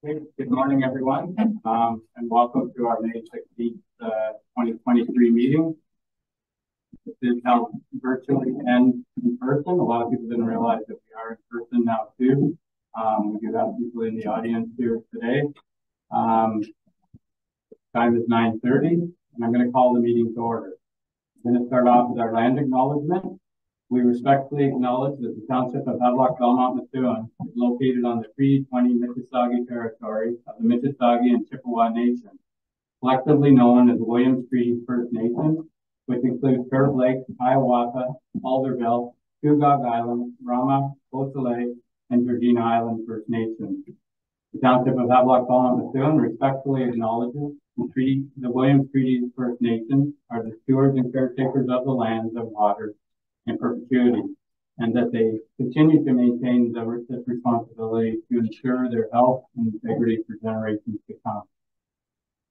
Okay, good morning, everyone, and welcome to our May 16th, 2023 meeting. This is held virtually and in person. A lot of people didn't realize that we are in person now, too. We do have people in the audience here today. Time is 9:30, and I'm going to call the meeting to order. I'm going to start off with our land acknowledgement. We respectfully acknowledge that the Township of Havelock-Belmont-Methuen is located on the Treaty 20 Mississauga territory of the Mississauga and Chippewa Nation, collectively known as the Williams Treaty First Nation, which includes Curve Lake, Hiawatha, Alderville, Tugog Island, Rama, Beausoleil, and Georgina Island First Nations. The Township of Havelock-Belmont-Methuen respectfully acknowledges the Williams Treaty First Nations are the stewards and caretakers of the lands and waters in perpetuity, and that they continue to maintain this responsibility to ensure their health and integrity for generations to come.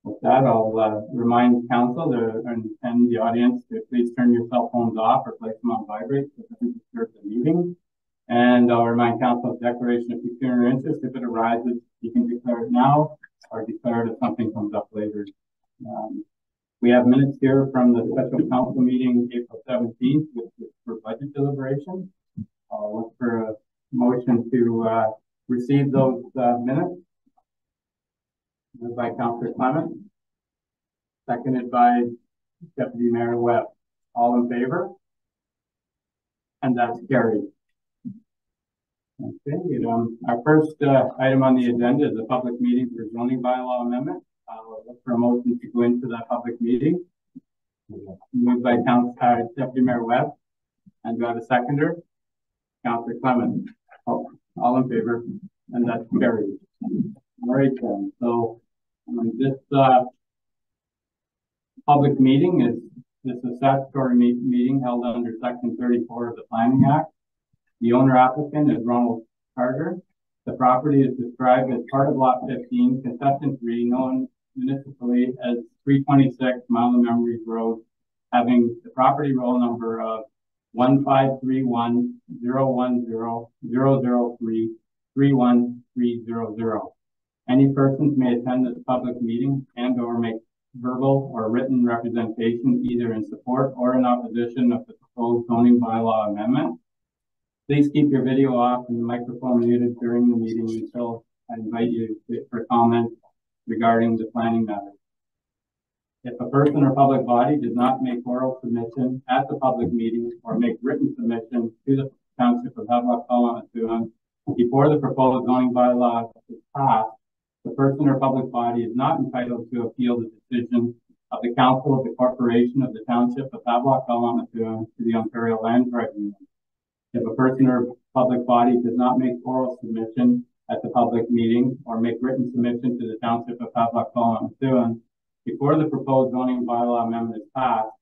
With that, I'll remind council and the audience to please turn your cell phones off or place them on vibrate so it doesn't disturb the meeting. And I'll remind council of declaration of pecuniary interest. If it arises, you can declare it now or declare it if something comes up later. We have minutes here from the special council meeting April 17th, which is for budget deliberation. I'll look for a motion to receive those minutes. Moved by Councillor Clement, seconded by Deputy Mayor Webb. All in favor? And that's carried. Okay, our first item on the agenda is a public meeting for zoning bylaw amendment. I'll look for a motion to go into that public meeting. Moved by Deputy Mayor Webb. And do I have a seconder? Councillor Clement. Oh, all in favor? And that's carried. All right then. So this public meeting is a statutory meeting held under Section 34 of the Planning Act. The owner applicant is Ronald Carter. The property is described as part of Lot 15, Concession 3, known municipally as 326 Mile of Memories Road, having the property roll number of 153101003313300. Any persons may attend this public meeting and or make verbal or written representation either in support or in opposition of the proposed zoning bylaw amendment. Please keep your video off and the microphone muted during the meeting until I invite you for comments regarding the planning matter. If a person or public body does not make oral submission at the public meeting or make written submission to the Township of Havelock-Belmont-Methuen before the proposed zoning bylaw is passed, the person or public body is not entitled to appeal the decision of the Council of the Corporation of the Township of Havelock-Belmont-Methuen to the Ontario Land Tribunal. If a person or public body does not make oral submission at the public meeting or make written submission to the Township of Havelock-Belmont-Methuen before the proposed zoning bylaw amendment is passed,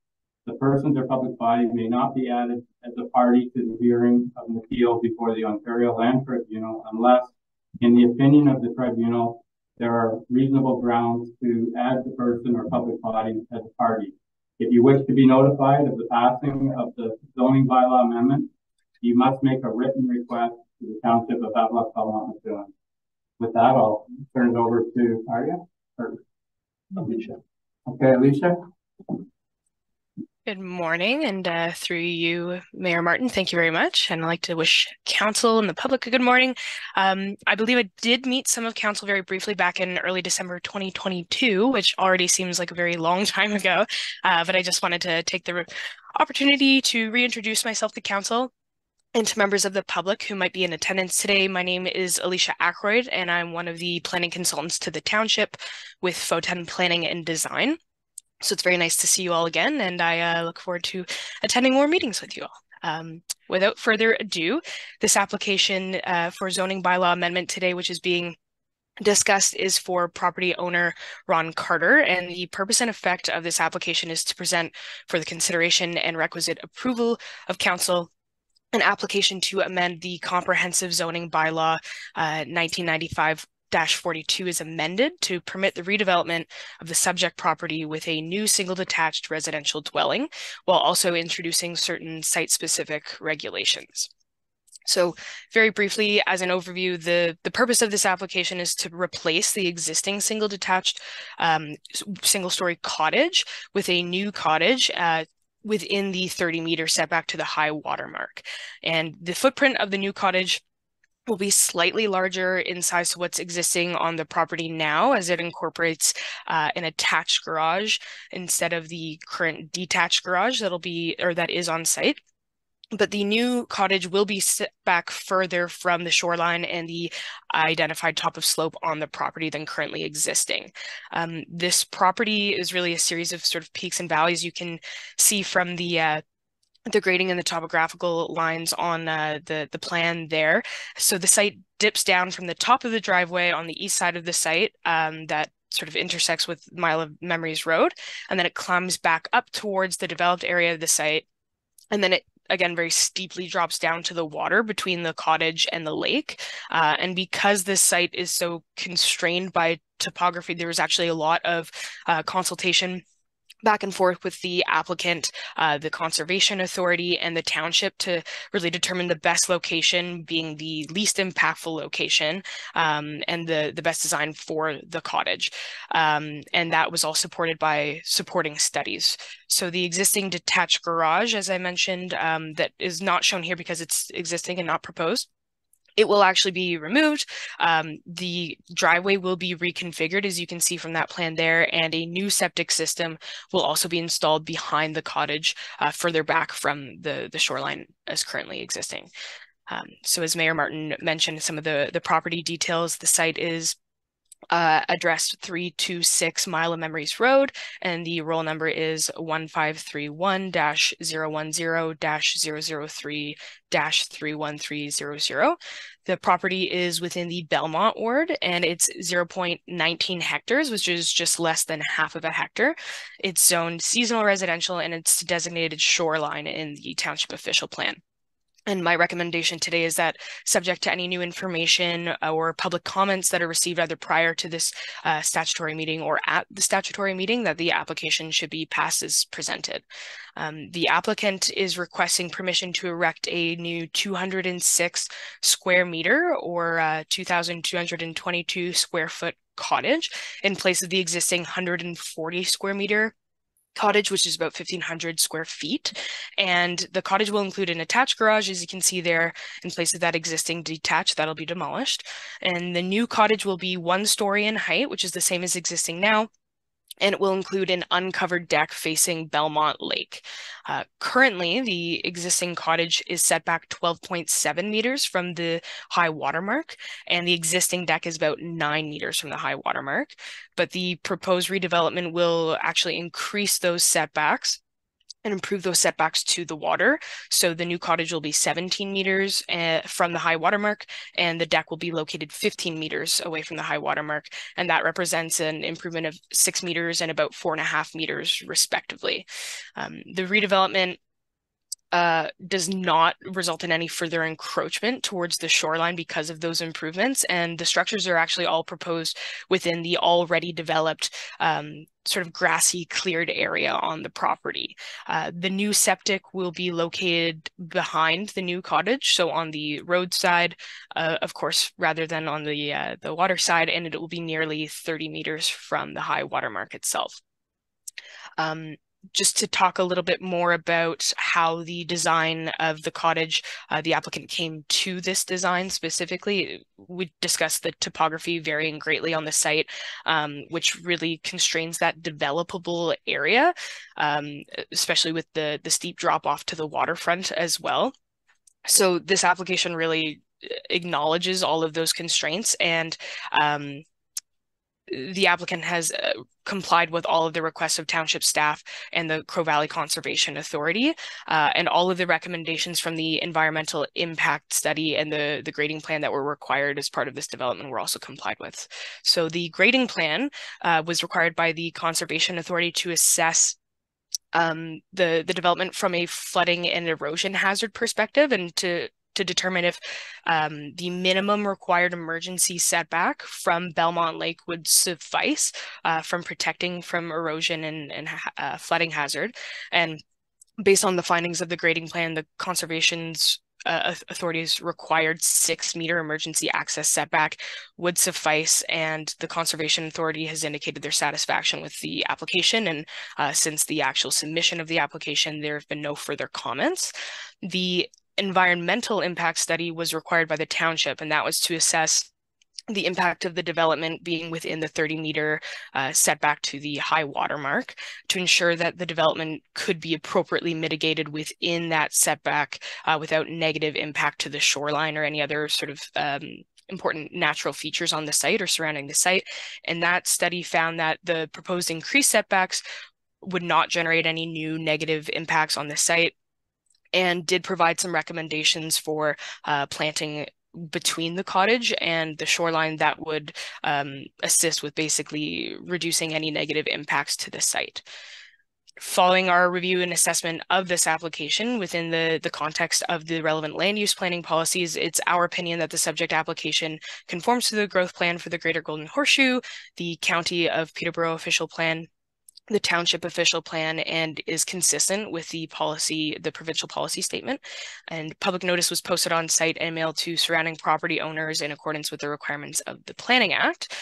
the persons or public bodies may not be added as a party to the hearing of an appeal before the Ontario Land Tribunal unless, in the opinion of the tribunal, there are reasonable grounds to add the person or public body as a party. If you wish to be notified of the passing of the zoning bylaw amendment, you must make a written request to the Township of Havelock-Belmont-Methuen. With that, I'll turn it over to Arya or Alicia. Okay, Alicia. Good morning, and through you, Mayor Martin, thank you very much. And I'd like to wish council and the public a good morning. I believe I did meet some of council very briefly back in early December 2022, which already seems like a very long time ago. But I just wanted to take the opportunity to reintroduce myself to council and to members of the public who might be in attendance today. My name is Alicia Ackroyd, and I'm one of the planning consultants to the township with Photon Planning and Design. So it's very nice to see you all again, and I look forward to attending more meetings with you all. Without further ado, this application for zoning bylaw amendment today, which is being discussed, is for property owner Ron Carter, and the purpose and effect of this application is to present for the consideration and requisite approval of council an application to amend the comprehensive zoning bylaw 1995-42 is amended to permit the redevelopment of the subject property with a new single detached residential dwelling, while also introducing certain site-specific regulations. So very briefly, as an overview, the purpose of this application is to replace the existing single-story cottage with a new cottage within the 30-meter setback to the high water mark. And the footprint of the new cottage will be slightly larger in size to what's existing on the property now, as it incorporates an attached garage instead of the current detached garage that is on site. But the new cottage will be set back further from the shoreline and the identified top of slope on the property than currently existing. This property is really a series of sort of peaks and valleys. You can see from the grading and the topographical lines on the plan there. So the site dips down from the top of the driveway on the east side of the site that sort of intersects with Mile of Memories Road, and then it climbs back up towards the developed area of the site, and then it again very steeply drops down to the water between the cottage and the lake. And because this site is so constrained by topography, there was actually a lot of consultation back and forth with the applicant, the Conservation Authority, and the Township to really determine the best location being the least impactful location and the best design for the cottage. And that was all supported by supporting studies. So the existing detached garage, as I mentioned, that is not shown here because it's existing and not proposed, it will actually be removed. The driveway will be reconfigured, as you can see from that plan there, and a new septic system will also be installed behind the cottage, further back from the shoreline as currently existing. So as Mayor Martin mentioned, some of the property details, the site is addressed 326 Mile of Memories Road, and the roll number is 1531-010-003-31300. The property is within the Belmont ward, and it's 0.19 hectares, which is just less than half of a hectare. It's zoned seasonal residential, and it's designated shoreline in the township official plan. And my recommendation today is that, subject to any new information or public comments that are received either prior to this statutory meeting or at the statutory meeting, that the application should be passed as presented. The applicant is requesting permission to erect a new 206 square meter or 2,222 square foot cottage in place of the existing 140 square meter cottage, which is about 1,500 square feet. And the cottage will include an attached garage, as you can see there, in place of that existing detached that'll be demolished. And the new cottage will be 1 story in height, which is the same as existing now, and it will include an uncovered deck facing Belmont Lake. Currently, the existing cottage is set back 12.7 meters from the high water mark, and the existing deck is about 9 meters from the high water mark. But the proposed redevelopment will actually increase those setbacks and improve those setbacks to the water. So the new cottage will be 17 meters from the high water mark, and the deck will be located 15 meters away from the high water mark. And that represents an improvement of 6 meters and about 4.5 meters respectively. The redevelopment does not result in any further encroachment towards the shoreline because of those improvements, and the structures are actually all proposed within the already developed sort of grassy cleared area on the property. The new septic will be located behind the new cottage, so on the roadside, of course, rather than on the water side, and it will be nearly 30 meters from the high water mark itself. Just to talk a little bit more about how the design of the cottage, the applicant came to this design specifically. We discussed the topography varying greatly on the site, which really constrains that developable area, especially with the steep drop off to the waterfront as well. So this application really acknowledges all of those constraints, and the applicant has complied with all of the requests of township staff and the Crow Valley Conservation Authority, and all of the recommendations from the environmental impact study and the grading plan that were required as part of this development were also complied with. So the grading plan was required by the Conservation Authority to assess the development from a flooding and erosion hazard perspective, and to determine if the minimum required emergency setback from Belmont Lake would suffice from protecting from erosion and flooding hazard. And based on the findings of the grading plan, the conservation's authorities required 6-meter emergency access setback would suffice, and the Conservation Authority has indicated their satisfaction with the application. And since the actual submission of the application, there have been no further comments. The environmental impact study was required by the township, and that was to assess the impact of the development being within the 30-meter setback to the high water mark, to ensure that the development could be appropriately mitigated within that setback without negative impact to the shoreline or any other sort of important natural features on the site or surrounding the site. And that study found that the proposed increased setbacks would not generate any new negative impacts on the site, and did provide some recommendations for planting between the cottage and the shoreline that would assist with basically reducing any negative impacts to the site. Following our review and assessment of this application within the context of the relevant land use planning policies, it's our opinion that the subject application conforms to the growth plan for the Greater Golden Horseshoe, the County of Peterborough official plan, the township official plan, and is consistent with the provincial policy statement. And public notice was posted on site and mailed to surrounding property owners in accordance with the requirements of the Planning Act.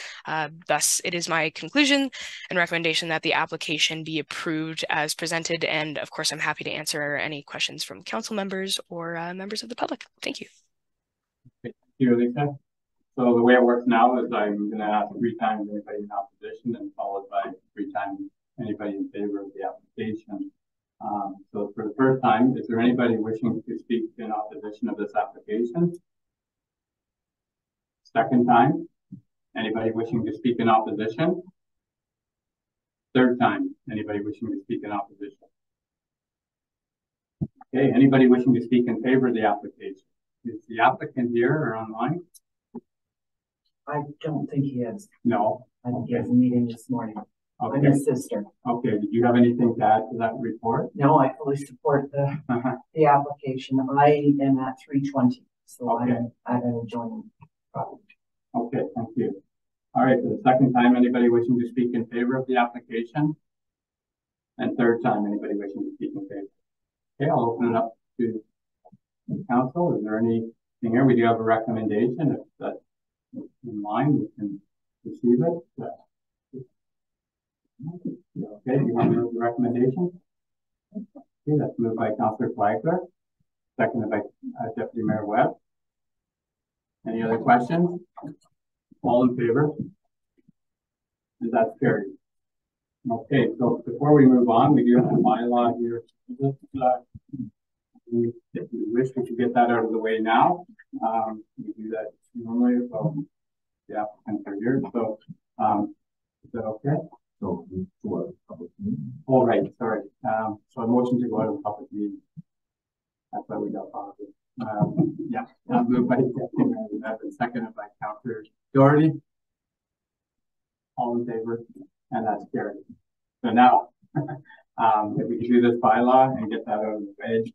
Thus, it is my conclusion and recommendation that the application be approved as presented. And of course, I'm happy to answer any questions from council members or members of the public. Thank you. Thank you, Lisa. So the way it works now is I'm going to ask 3 times anybody in opposition, and followed by 3 times anybody in favor of the application. So for the first time, is there anybody wishing to speak in opposition of this application? Second time, anybody wishing to speak in opposition? Third time, anybody wishing to speak in opposition? Okay, anybody wishing to speak in favor of the application? Is the applicant here or online? I don't think he is. No. I think he has a meeting this morning. Okay. I'm his sister. Okay, did you have anything to add to that report? No, I fully support the application. I am at 320, so okay. I'm an adjoining property. Okay, thank you. All right, for the second time, anybody wishing to speak in favor of the application? And third time, anybody wishing to speak in favor? Okay, I'll open it up to the council. Is there anything here? We do have a recommendation. If that's in line, we can receive it. Okay, you want to move the recommendation? Okay, that's moved by Councillor Flagler, seconded by Deputy Mayor Webb. Any other questions? All in favor? And that's carried. Okay, so before we move on, we do have a bylaw here. If you wish, we could get that out of the way now. We do that normally, so the applicants are here. So, is that okay? So, for a public meeting. All right, sorry. So a motion to go out of public meeting. That's why we got positive. Yeah, moved by Deputy Mayor Webb and seconded by Councillor Doherty. All in favor, and that's carried. So now, if we can do this bylaw and get that out of the way,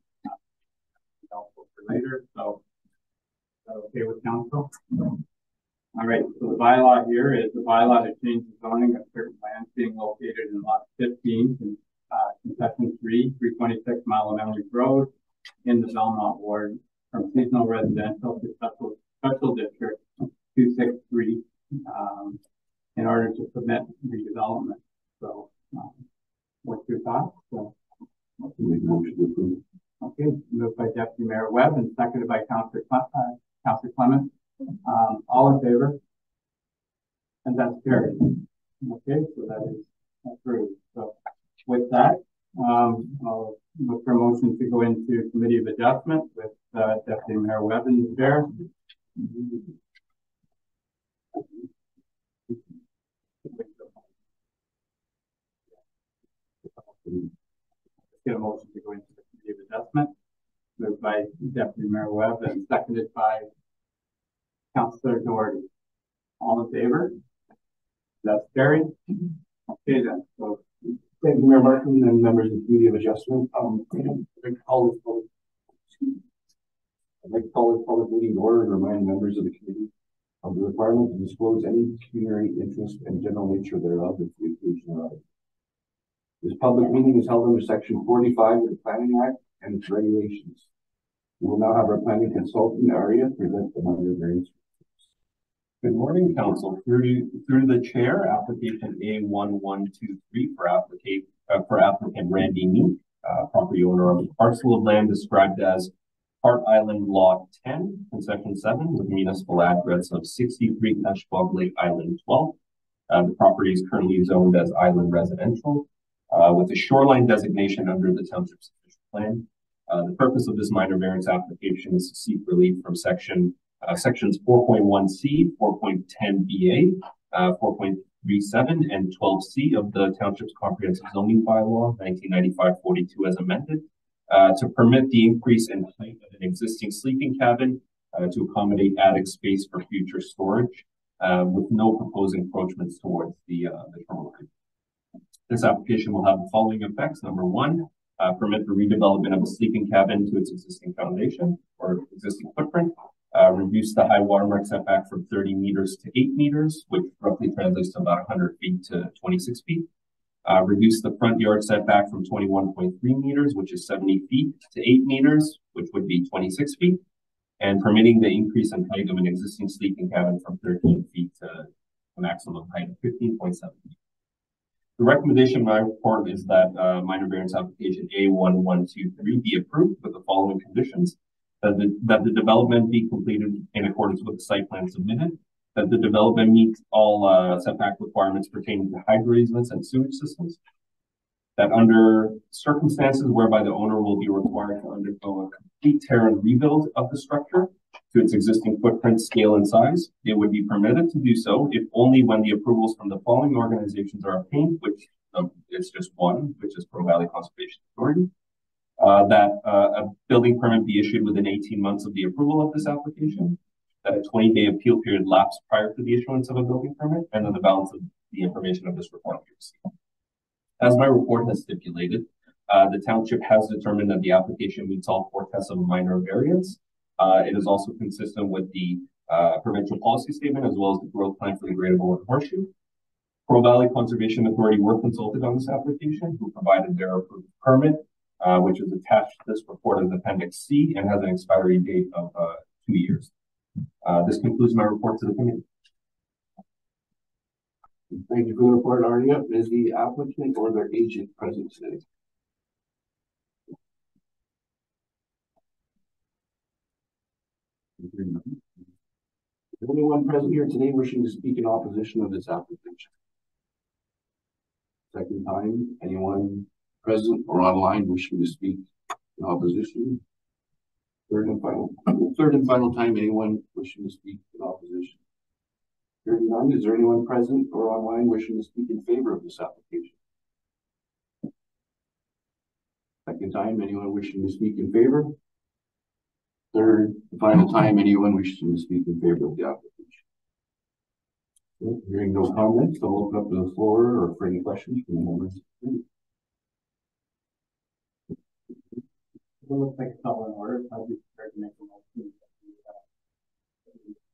helpful for later. So, is that okay with council? All right. So the bylaw here is the bylaw to change the zoning of certain lands being located in lot 15 in concession 326 Mile of Memory Road in the Belmont ward from seasonal residential to special district 263 in order to permit redevelopment. So, what's your thoughts? So, okay, moved by Deputy Mayor Webb and seconded by Councillor Clement. All in favor? And that's carried. Okay, so that is approved. So with that, I'll look for a motion to go into Committee of Adjustment with Deputy Mayor Webb in the chair. Let's get a motion to go into the Committee of Adjustment, moved by Deputy Mayor Webb and seconded by Councillor Doherty. All in favor? That's carried. Okay then. So thank you, Mayor Martin and members of the Committee of Adjustment. I'd like to call this public meeting to order and remind members of the committee of the requirement to disclose any pecuniary interest and general nature thereof if the occasion arises. This public meeting is held under Section 45 of the Planning Act and its regulations. We will now have our planning consultant, Arya, present the minor variance. Good morning, Council. Through the chair, application A1123 for applicant Randy Meek, property owner of a parcel of land described as Hart Island Lot 10, Concession 7, with municipal address of 63 Eshbog Lake Island 12. The property is currently zoned as Island Residential, with a shoreline designation under the Township's official plan. The purpose of this minor variance application is to seek relief from sections 4.1C, 4.10BA, 4.37, and 12C of the Township's Comprehensive Zoning Bylaw, 1995-42 as amended, to permit the increase in height of an existing sleeping cabin to accommodate attic space for future storage, with no proposed encroachments towards the shoreline. This application will have the following effects. Number one, permit the redevelopment of a sleeping cabin to its existing foundation or existing footprint. Reduce the high watermark setback from 30 meters to 8 meters, which roughly translates to about 100 feet to 26 feet. Reduce the front yard setback from 21.3 meters, which is 70 feet, to 8 meters, which would be 26 feet. And permitting the increase in height of an existing sleeping cabin from 13 feet to a maximum height of 15.7 feet. The recommendation in my report is that minor variance application A1123 be approved with the following conditions. That the development be completed in accordance with the site plan submitted, that the development meets all setback requirements pertaining to hydro easements and sewage systems, that under circumstances whereby the owner will be required to undergo a complete tear and rebuild of the structure to its existing footprint, scale, and size, it would be permitted to do so if only when the approvals from the following organizations are obtained, which is just one, which is Pro Valley Conservation Authority. That a building permit be issued within 18 months of the approval of this application, that a 20-day appeal period lapse prior to the issuance of a building permit, and then the balance of the information of this report be received. As my report has stipulated, the Township has determined that the application meets all four tests of a minor variance. It is also consistent with the provincial policy statement as well as the growth plan for the Greater Bowen Horseshoe. Pro Valley Conservation Authority were consulted on this application, who provided their approved permit, which is attached to this report as Appendix C and has an expiry date of 2 years. This concludes my report to the committee. Thank you for the report, Arya. Is the applicant or their agent present today? Is there anyone present here today wishing to speak in opposition of this application? Second time, anyone present or online wishing to speak in opposition? Third and final time, anyone wishing to speak in opposition? Hearing none, is there anyone present or online wishing to speak in favor of this application? Second time, anyone wishing to speak in favor? Third and final time, anyone wishing to speak in favor of the application? Okay, hearing no comments, I'll open up to the floor or for any questions from the members. It looks like it's all in order. I'll be prepared to make a motion.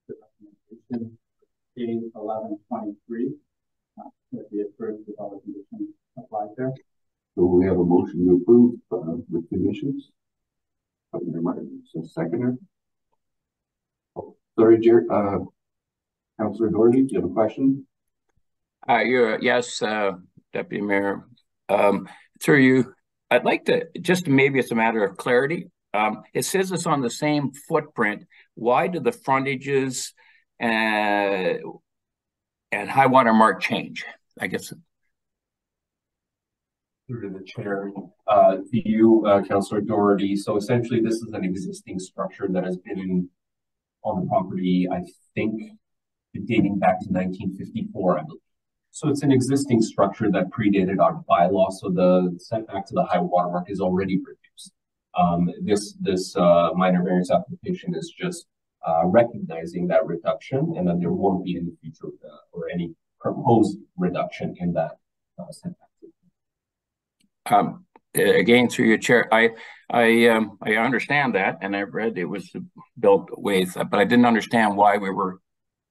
The recommendation A1123 would be approved with all the conditions applied there. So we have a motion to approve with conditions. So seconder. Sorry, Councillor Doherty, do you have a question? Yes, Deputy Mayor. Through you, I'd like to just maybe it's a matter of clarity. It says it's on the same footprint. Why do the frontages and high water mark change? I guess. Through to the chair, to you, Councillor Doherty. So essentially, this is an existing structure that has been on the property, I think, dating back to 1954, I believe. So it's an existing structure that predated our bylaw, so the setback to the high watermark is already reduced. This minor variance application is just recognizing that reduction, and then there won't be any future or any proposed reduction in that setback. Again, through your chair, I understand that, and I've read it was built with, but I didn't understand why we were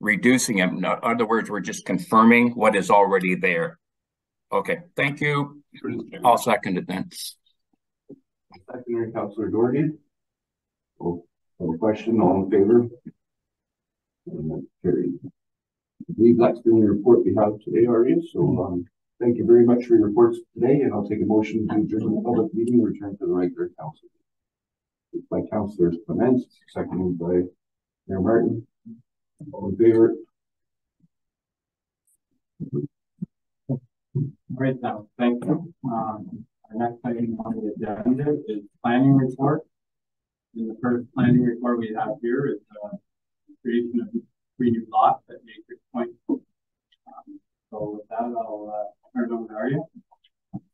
reducing it. In other words, we're just confirming what is already there. Okay, thank you. I'll second it then. Seconder, Councillor Doherty. Oh, no question, all in favor? And that's carried. I believe that's the only report we have today, Aria. So thank you very much for your reports today, and I'll take a motion to adjourn the public meeting, return to the regular council. By Councillor Clements, seconded by Mayor Martin. All in favor? Great, now, thank you. Our next item on the agenda is planning report. In the first planning report we have here is creation of 3 new lots at Matrix Point. So with that, I'll turn it over to Arya.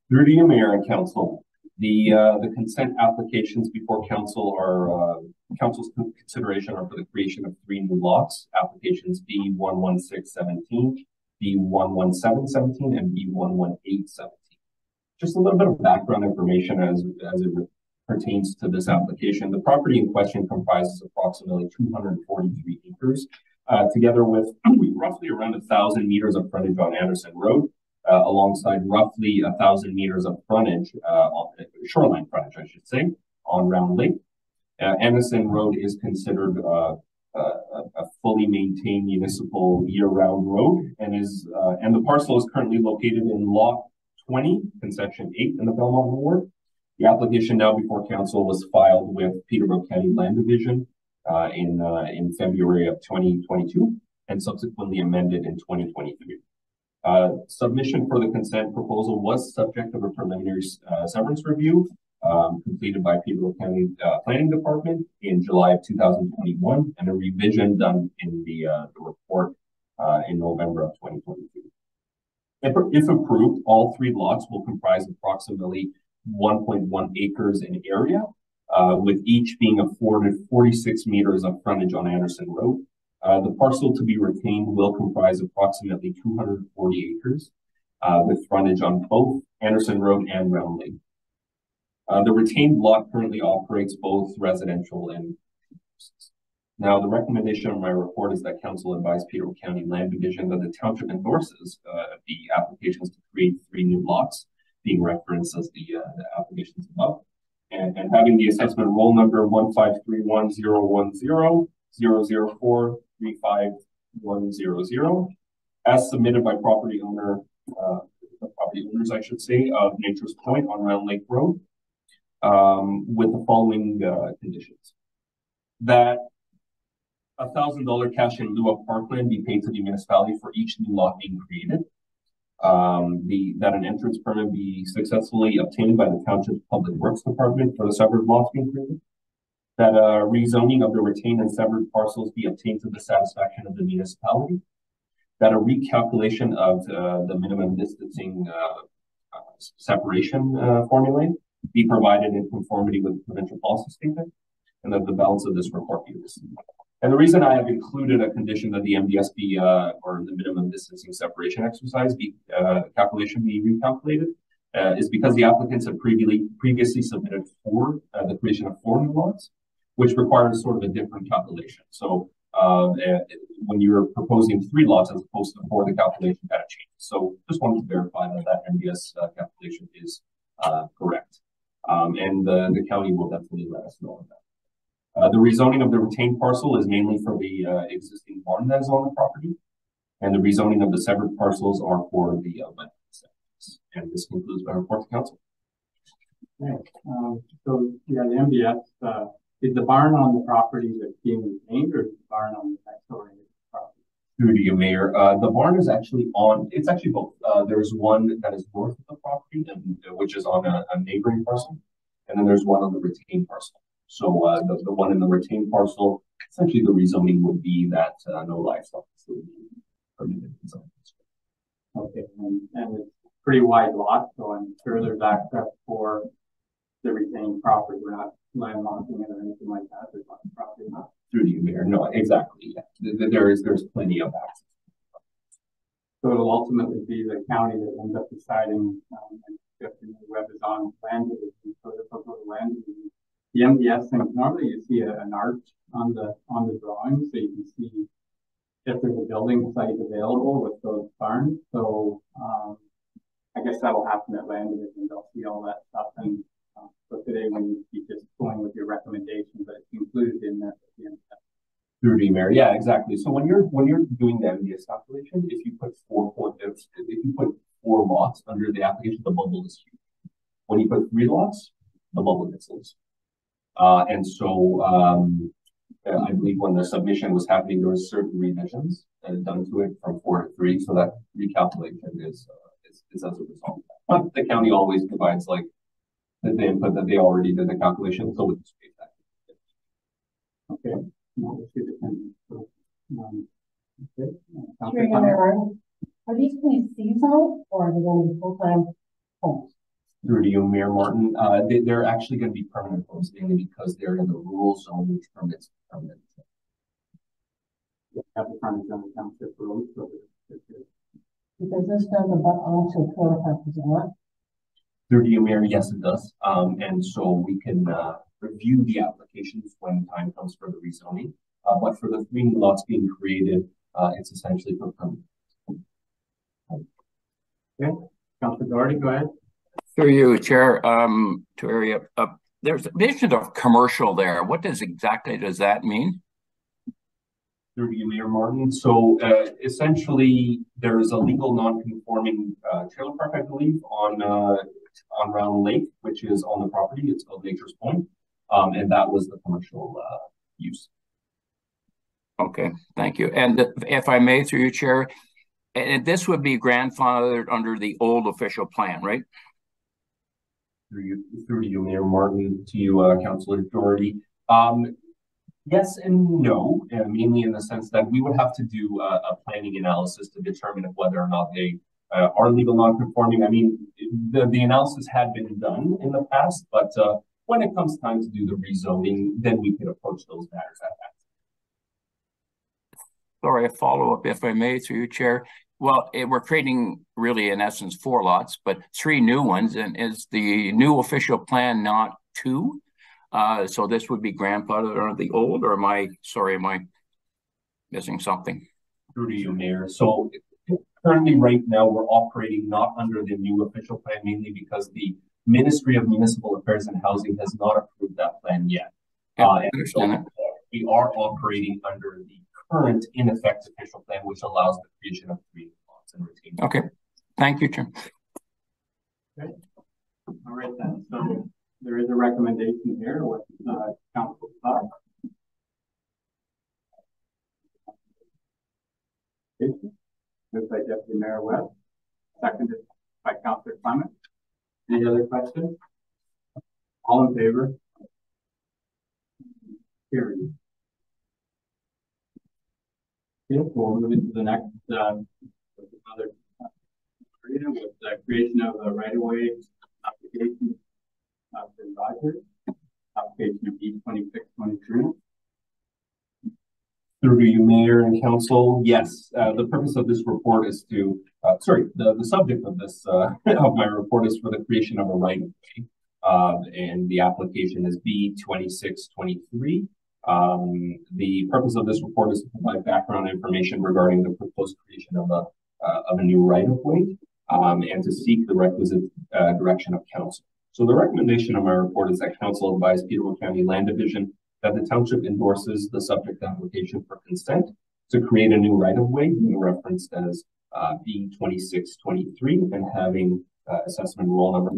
Through to you, Mayor and Council. The consent applications before council are council's consideration are for the creation of 3 new lots. Applications B11617, B11717, and B11817. Just a little bit of background information as it pertains to this application. The property in question comprises approximately 243 acres, together with roughly around 1,000 meters of frontage on Anderson Road, alongside roughly 1,000 meters of frontage, shoreline frontage, I should say, on Round Lake. Anderson Road is considered a fully maintained municipal year-round road, and the parcel is currently located in Lot 20, Concession 8 in the Belmont Ward. The application now before council was filed with Peterborough County Land Division in February of 2022 and subsequently amended in 2023. Submission for the consent proposal was subject of a preliminary severance review completed by Peterborough County Planning Department in July of 2021 and a revision done in the report in November of 2022. If approved, all 3 lots will comprise approximately 1.1 acres in area, with each being afforded 46 meters of frontage on Anderson Road. The parcel to be retained will comprise approximately 240 acres, with frontage on both Anderson Road and Round Lake. The retained lot currently operates both residential and businesses. Now, the recommendation of my report is that council advise Peterborough County Land Division that the township endorses the applications to create 3 new lots, being referenced as the applications above, and having the assessment roll number 153101000435100 as submitted by property owners, I should say, of Nature's Point on Round Lake Road, with the following conditions: that $1,000 cash in lieu of parkland be paid to the municipality for each new lot being created. That an entrance permit be successfully obtained by the Township Public Works Department for the severed lots being created. That rezoning of the retained and severed parcels be obtained to the satisfaction of the municipality. That a recalculation of the minimum distancing separation formulae be provided in conformity with the provincial policy statement, and that the balance of this report be received. And the reason I have included a condition that the MDS be, or the minimum distancing separation exercise calculation be recalculated, is because the applicants have previously submitted for the creation of 4 new lots, which requires sort of a different calculation. So when you're proposing 3 lots as opposed to 4, the calculation kind of changes. So just wanted to verify that MDS calculation is correct. And the county will definitely let us know on that. The rezoning of the retained parcel is mainly for the existing barn that is on the property, and the rezoning of the severed parcels are for the wetlands. And this concludes my report to council. Okay. So yeah, the MDS, is the barn on the property that's being retained, or is the barn on the next door property? Through to you, Mayor. The barn is actually it's actually both. There's one that is north of the property, which is on a neighboring parcel, and then there's one on the retained parcel. So the one in the retained parcel, essentially the rezoning would be that no livestock would be permitted. Okay, and it's pretty wide lot, so I'm sure there's access for the retained property. We're not landlocking it or anything like that. There's not property not. Through you, Mayor. No, exactly. Yeah. There's plenty of access. So it'll ultimately be the county that ends up deciding if the web is on land division. So if I go to land division, the MDS thing, normally you see an arch on the drawing, so you can see if there's a building site available with those barns. So I guess that'll happen at land division. They'll see all that stuff. And so today, when you just going with your recommendation, but it's included Through the Mayor, yeah, exactly. So when you're doing the MDS calculation, if you put four lots under the application, the bubble is huge. When you put 3 lots, the bubble gets loose. And so I believe when the submission was happening, there were certain revisions done to it from 4 to 3. So that recalculation is as a result. But the county always provides like the input that they already did the calculation, so we just pay that. Okay. Okay. Are these going to be seasonal or are they going to be full-time homes? Through to you, Mayor Martin. They're actually going to be permanent homes mainly because they're in the rural zone, which permits permanent. Have the frontage on the township road, so Because this does abut onto a trailer park, is it not? Through to you, Mayor, yes, it does. And so we can review the applications when time comes for the rezoning. But for the 3 new lots being created, it's essentially for permanent. okay. Councilor Doherty, go ahead. Through you, Chair, to area up. There's a mention of commercial there. What exactly does that mean? Through to you, Mayor Martin. So essentially, there is a legal non-conforming trailer park, I believe, on Round Lake, which is on the property. It's called Nature's Point, and that was the commercial use. Okay, thank you. And if I may, through you, Chair, and this would be grandfathered under the old official plan, right? Through to you, Mayor Martin, to you, Councillor Doherty. Yes and no, mainly in the sense that we would have to do a planning analysis to determine whether or not they are legal non-conforming. I mean, the analysis had been done in the past, but when it comes time to do the rezoning, then we can approach those matters at that. Sorry, a follow-up, if I may, through you, Chair. Well, we're creating really, in essence, 4 lots, but 3 new ones. And is the new official plan not 2? So this would be grandfathered under the old, or am I missing something? Through to you, Mayor. So currently, right now, we're operating not under the new official plan, mainly because the Ministry of Municipal Affairs and Housing has not approved that plan yet. Yeah, I understand that. We are operating under the current in effect official plan, which allows the creation of 3 lots and retaining. Okay, thank you, Chair. Okay. All right then. So there is a recommendation here. What council thought? Moved by Deputy Mayor Webb, seconded by Councillor Clement. Any other questions? All in favor? Carried. Okay, we'll move into the next another area with the creation of a right-of-way application for Rogers, application of E2623. Through to you, Mayor and Council. Yes, the purpose of this report is to, the subject of this, of my report is for the creation of a right-of-way. And the application is B2623. The purpose of this report is to provide background information regarding the proposed creation of a new right-of-way and to seek the requisite direction of council. So the recommendation of my report is that council advise Peterborough County Land Division that the township endorses the subject application for consent to create a new right-of-way, being referenced as B2623, and having assessment roll number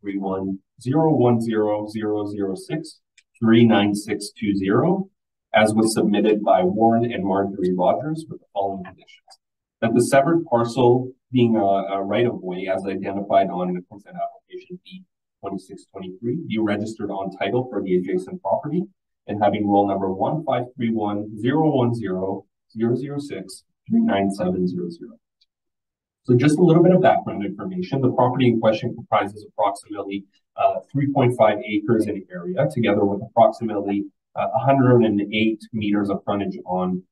153100006399620, as was submitted by Warren and Marjorie Rogers with the following conditions: that the severed parcel being a right-of-way as identified on the consent application B2623 be registered on title for the adjacent property, and having roll number 15310100006399700. So just a little bit of background information. The property in question comprises approximately 3.5 acres in area, together with approximately 108 meters of frontage on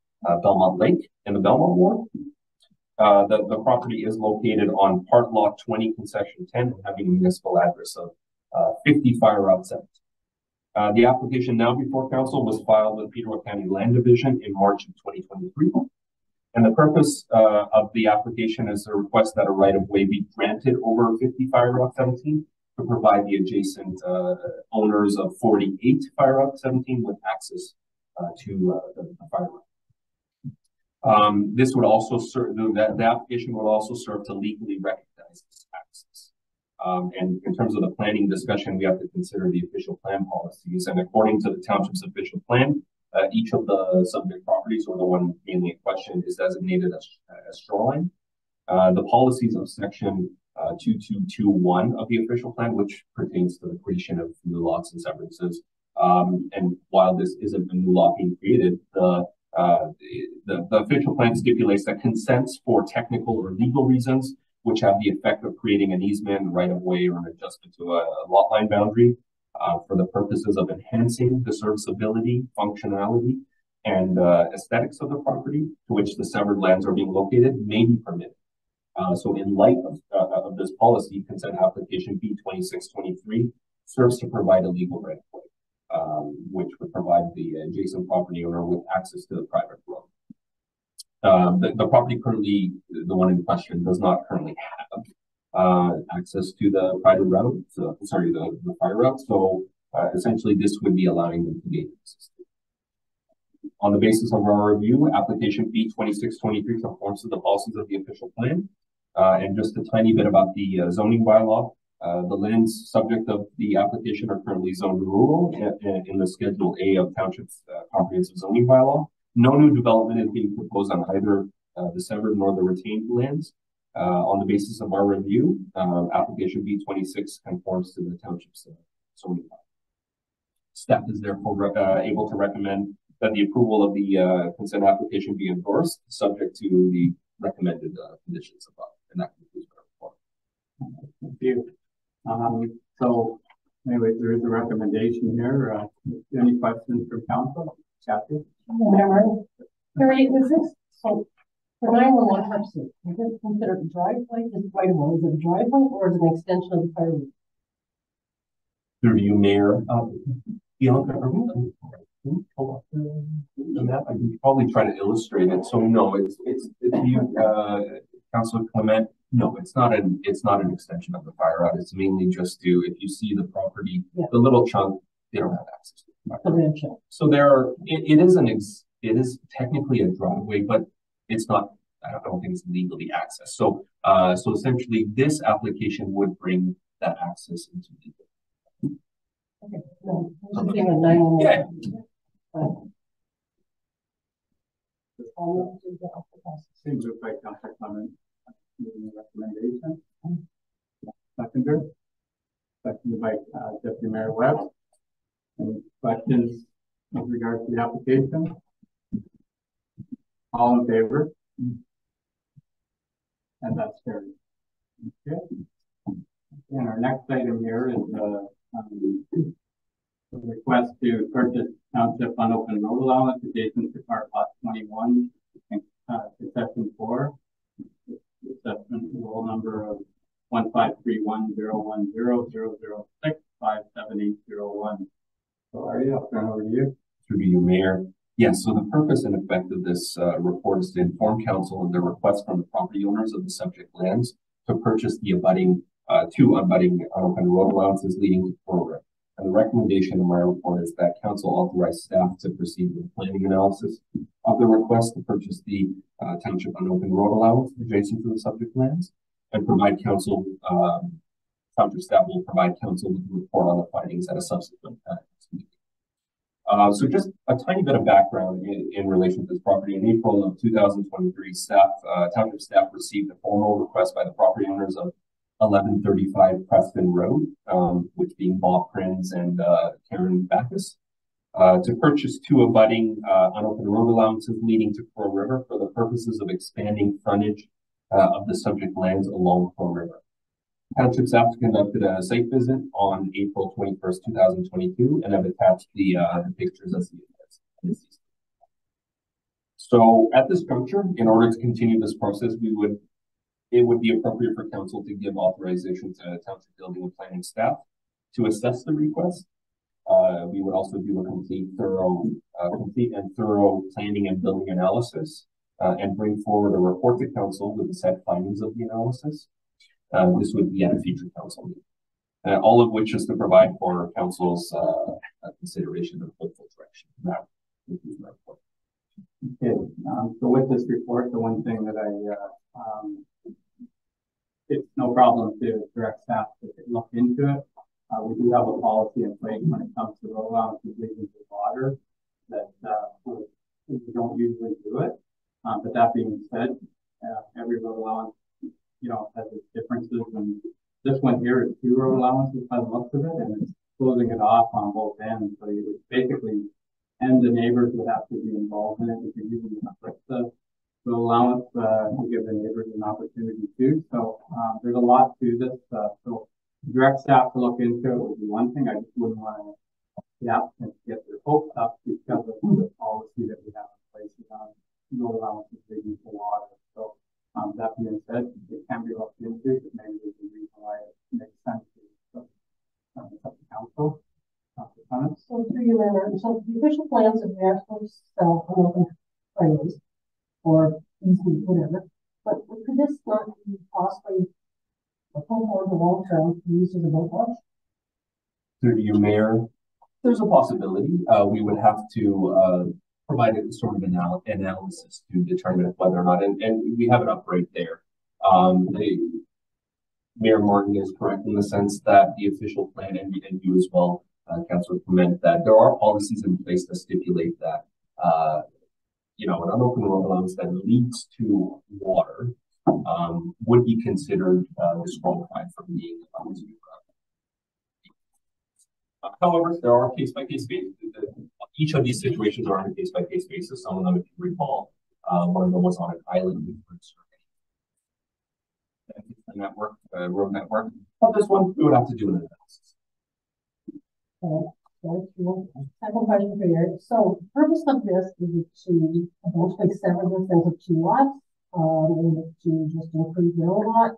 Belmont Lake in the Belmont Ward. The property is located on part lot 20, concession 10, having a municipal address of 50 Fire Route 7. The application now before council was filed with Peterborough County Land Division in March of 2023. And the purpose of the application is a request that a right-of-way be granted over 50 Fire Route 17 to provide the adjacent owners of 48 Fire Route 17 with access to the fire. This would also serve, the application would also serve to legally recognize this access. And in terms of the planning discussion, we have to consider the official plan policies. And according to the township's official plan, each of the subject properties, or the one mainly in question, is designated as shoreline. The policies of section 2221 of the official plan, which pertains to the creation of new lots and severances. And while this isn't a new law being created, the official plan stipulates that consents for technical or legal reasons, which have the effect of creating an easement, right of way, or an adjustment to a lot line boundary, for the purposes of enhancing the serviceability, functionality, and aesthetics of the property to which the severed lands are being located, may be permitted. So in light of this policy, consent application B2623 serves to provide a legal right of way, which would provide the adjacent property owner with access to the private road. The property currently, the one in question, does not currently have access to the private route, the fire route. So essentially, this would be allowing them to gain access. On the basis of our review, application B2623 conforms to the policies of the official plan. And just a tiny bit about the zoning bylaw. The lands subject of the application are currently zoned rural in the Schedule A of Township's comprehensive zoning bylaw. No new development is being proposed on either the severed nor the retained lands. On the basis of our review, application B26 conforms to the Township's zoning bylaw. Staff is therefore able to recommend that the approval of the consent application be endorsed, subject to the recommended conditions above. And that concludes my report. Thank you. So anyway, there is a recommendation here. Any questions from council? Kathy? Harry, is this, so for 911 purposes, is this considered a driveway? Is right of way? Is it a driveway or is it an extension of the fire route? Through you, Mayor. Bianca, are we pull up the map? I can probably try to illustrate it. So no, it's you, Councilor Clement. No, it's not an extension of the fire route. It's mainly just to, if you see the property, the little chunk, they don't have access to the fire route. So it is technically a driveway, but it's not. I don't think it's legally accessed. So so essentially, this application would bring that access into legal. Okay. No, yeah. Seems like Councilor Clement making a recommendation. Seconded by Deputy Mayor Webb. Any questions with regard to the application? All in favor? And that's carried. Okay. And our next item here is the request to purchase Township unopened road allowance adjacent to Car Lot 21 and concession 4. Assessment roll number of 153101000657801. So Artie, I'll turn over to you. Through you, Mayor. Yes, so the purpose and effect of this report is to inform council of the request from the property owners of the subject lands to purchase the two abutting unopened road allowances leading to program. And the recommendation in my report is that council authorize staff to proceed with planning analysis of the request to purchase the Township unopened road allowance adjacent to the subject lands, and provide council, Township staff will provide council with a report on the findings at a subsequent meeting. So just a tiny bit of background in relation to this property. In April of 2023, Township staff received a formal request by the property owners of 1135 Preston Road, which being Bob Prins and Karen Backus, to purchase two abutting unopened road allowances leading to Crow River for the purposes of expanding frontage of the subject lands along Crow River. Township staff conducted a site visit on April 21st, 2022, and have attached the pictures as the So at this juncture, in order to continue this process, it would be appropriate for council to give authorization to Township Building and Planning staff to assess the request. We would also do a complete and thorough planning and building analysis and bring forward a report to council with the set findings of the analysis. This would be at a future council meeting. All of which is to provide for council's consideration of hopeful direction. Now, So with this report, the one thing that it's no problem to direct staff to look into it. We do have a policy in place when it comes to road allowances leading to water that we don't usually do it. But that being said, every road allowance, has its differences, and this one here is 2 road allowances by the looks of it, and it's closing it off on both ends. So you would basically, and the neighbors would have to be involved in it. You can usually affect the allowance to give the neighbors an opportunity too. So there's a lot to this. So direct staff to look into it would be one thing. I just wouldn't want the applicants to get their hopes up because of the policy that we have in place around road allowances leading to water. So that being said, it can be looked into, but maybe there's a reason why it makes sense to it's up to council. So through you, Mayor, so the official plans of the actual sell on open highways or easement, whatever, but could this not be possibly a home or the long term use as a boat launch? Through you, Mayor, there's a possibility. We would have to provide a sort of analysis to determine whether or not, and we have it up right there. Mayor Martin is correct in the sense that the official plan, and you as well, Councillor Clement, that there are policies in place to stipulate that, an unopened road allowance that leads to water would be considered disqualified from being allowed to. However, there are case-by-case basis. Each of these situations are on a case-by-case basis. Some of them, if you recall, one of them was on an island with network, road network. But this one, we would have to do an analysis. Second question for you. So the purpose of this is to eventually sever this into 2 lots, to just include the lot.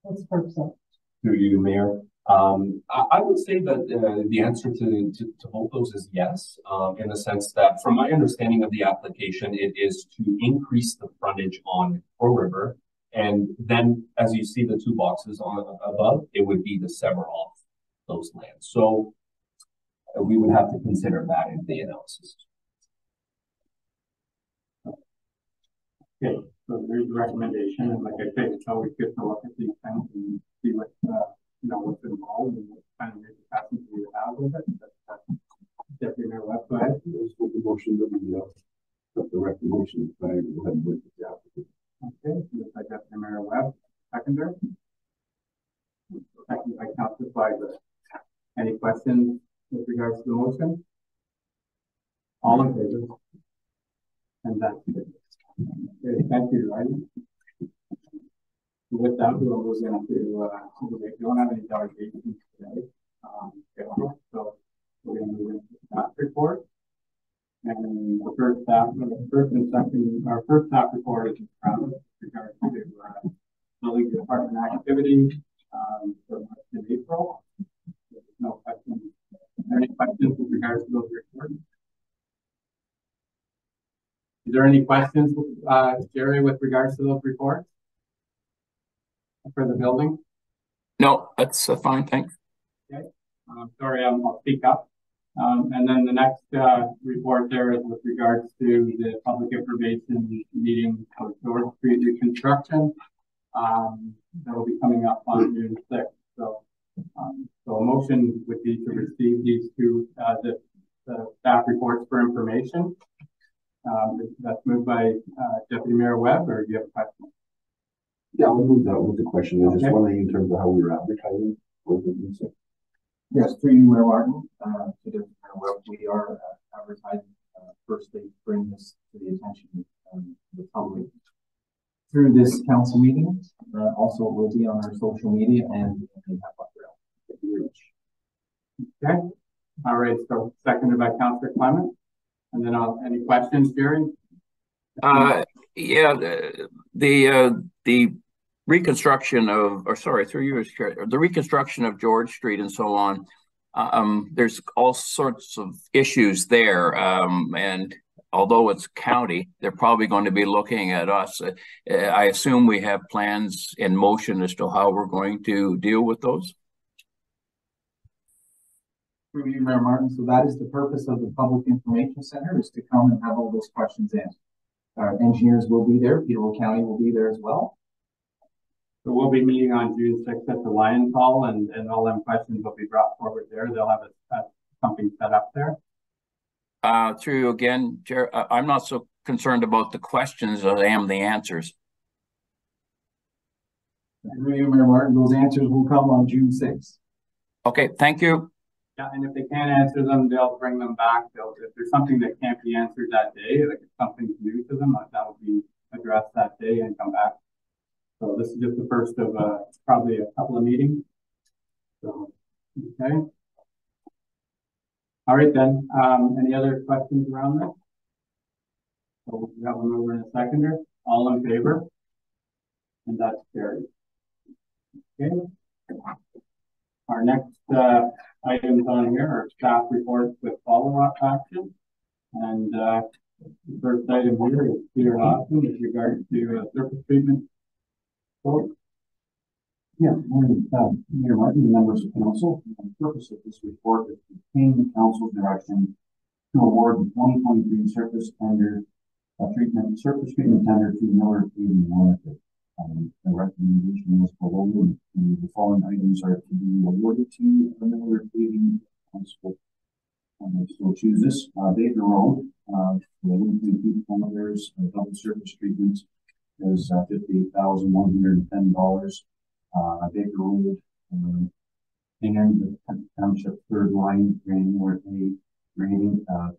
What's the purpose of it? Through you, Mayor. I would say that the answer to both those is yes, in the sense that from my understanding of the application, it is to increase the frontage on Crow River. And then as you see the 2 boxes on above, it would be to sever off those lands. So we would have to consider that in the analysis. Okay, so there's the recommendation, and like I said, it's always good to look at these things and see what what's involved and what kind of capacity you have with it. Deputy Mayor Webb, go ahead. This will be motion that we put the recommendation by the applicant. Okay, moved by Deputy Mayor Webb, seconder. Seconded by Councillor Fleischer. Any questions with regards to the motion? All in favor? And that's it. Okay, thank you, Ryan. With that, we'll move into, we don't have any delegations today. So we're going to move into the staff report. And the first and second, our first staff report is with regards to building department activity for March and April. There's no questions. Are there any questions with regards to those reports? Is there any questions, Jerry, with regards to those reports for the building? No, that's fine, thanks. Okay. Sorry, I'll speak up. And then the next report there is with regards to the public information meeting for George Street reconstruction. That will be coming up on June 6th. So a motion would be to receive these 2 the staff reports for information. That's moved by Deputy Mayor Webb, or do you have a question? Yeah, I'll move that with the question. I'm just Okay. wondering in terms of how we were advertising. Yes, through you, Mayor Martin, to Deputy Mayor Webb, we are advertising. Firstly, bring this to the attention of the public through this council meeting. Also, it will be on our social media and the Havelock-Belmont-Methuen. Okay. All right. So seconded by Councillor Clement. And then any questions, Jerry? Yeah, the reconstruction of, through you, the reconstruction of George Street and so on. There's all sorts of issues there, and although it's county, they're probably going to be looking at us. I assume we have plans in motion as to how we're going to deal with those. Through you, Mayor Martin. So that is the purpose of the Public Information Center, is to come and have all those questions answered. our engineers will be there. Peterborough County will be there as well. So we'll be meeting on June 6th at the Lions Hall, and all them questions will be brought forward there. They'll have something set up there. Through you again, Chair. I'm not so concerned about the questions as I am the answers. Mayor Martin, those answers will come on June 6th. Okay, thank you. Yeah, and if they can't answer them, they'll bring them back. If there's something that can't be answered that day, like if something's new to them, that will be addressed that day and come back. So this is just the first of probably a couple of meetings. So, okay. All right then. Any other questions around this? So we have a mover and a seconder. All in favor? And that's carried. Okay. Our next items on here are staff reports with follow-up action. And the first item here is Peter Lawson with regard to surface treatment. Yeah, morning, Mayor Martin, members of council. The purpose of this report is to obtain council's direction to award the 2023 surface treatment tender to Miller Paving Limited. The recommendation is below, and the following items are to be awarded to the Miller Paving Council. So choose this, Baker Road, the 1.2 kilometers of double surface treatment is $58,110. Baker Road, and the Township third line grading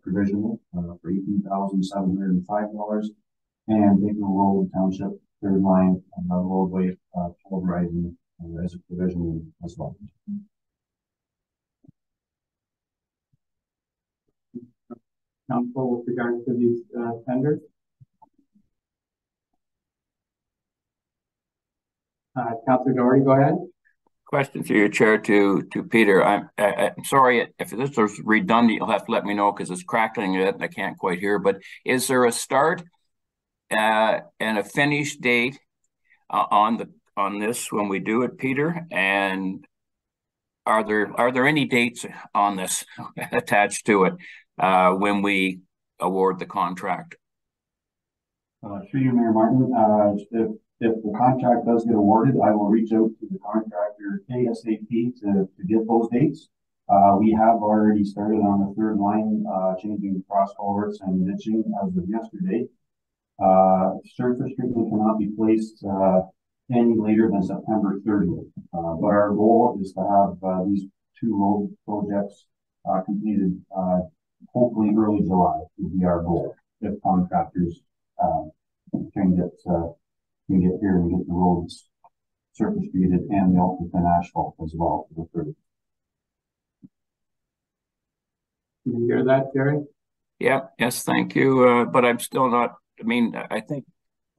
provisional for $18,705, and Baker Road Township third line roadway pulverizing as a provisional as well. Council with regards to these tenders. Councilor Doherty, go ahead. Question through your chair to Peter. I'm sorry if this is redundant. You'll have to let me know because it's crackling it and I can't quite hear. But is there a start and a finish date on this when we do it, Peter? And are there any dates on this attached to it when we award the contract? Through you, Mayor Martin, if the contract does get awarded, I will reach out to the contractor ASAP to get those dates. We have already started on the third line, changing cross culverts and ditching as of yesterday. Surface treatment cannot be placed any later than September 30th. But our goal is to have these two road projects completed hopefully early July would be our goal if contractors can get here and get the roads surface treated and the ultra thin asphalt as well for the third. Did you hear that, Jerry? Yeah, yes, thank you. But I'm still not, I mean, I think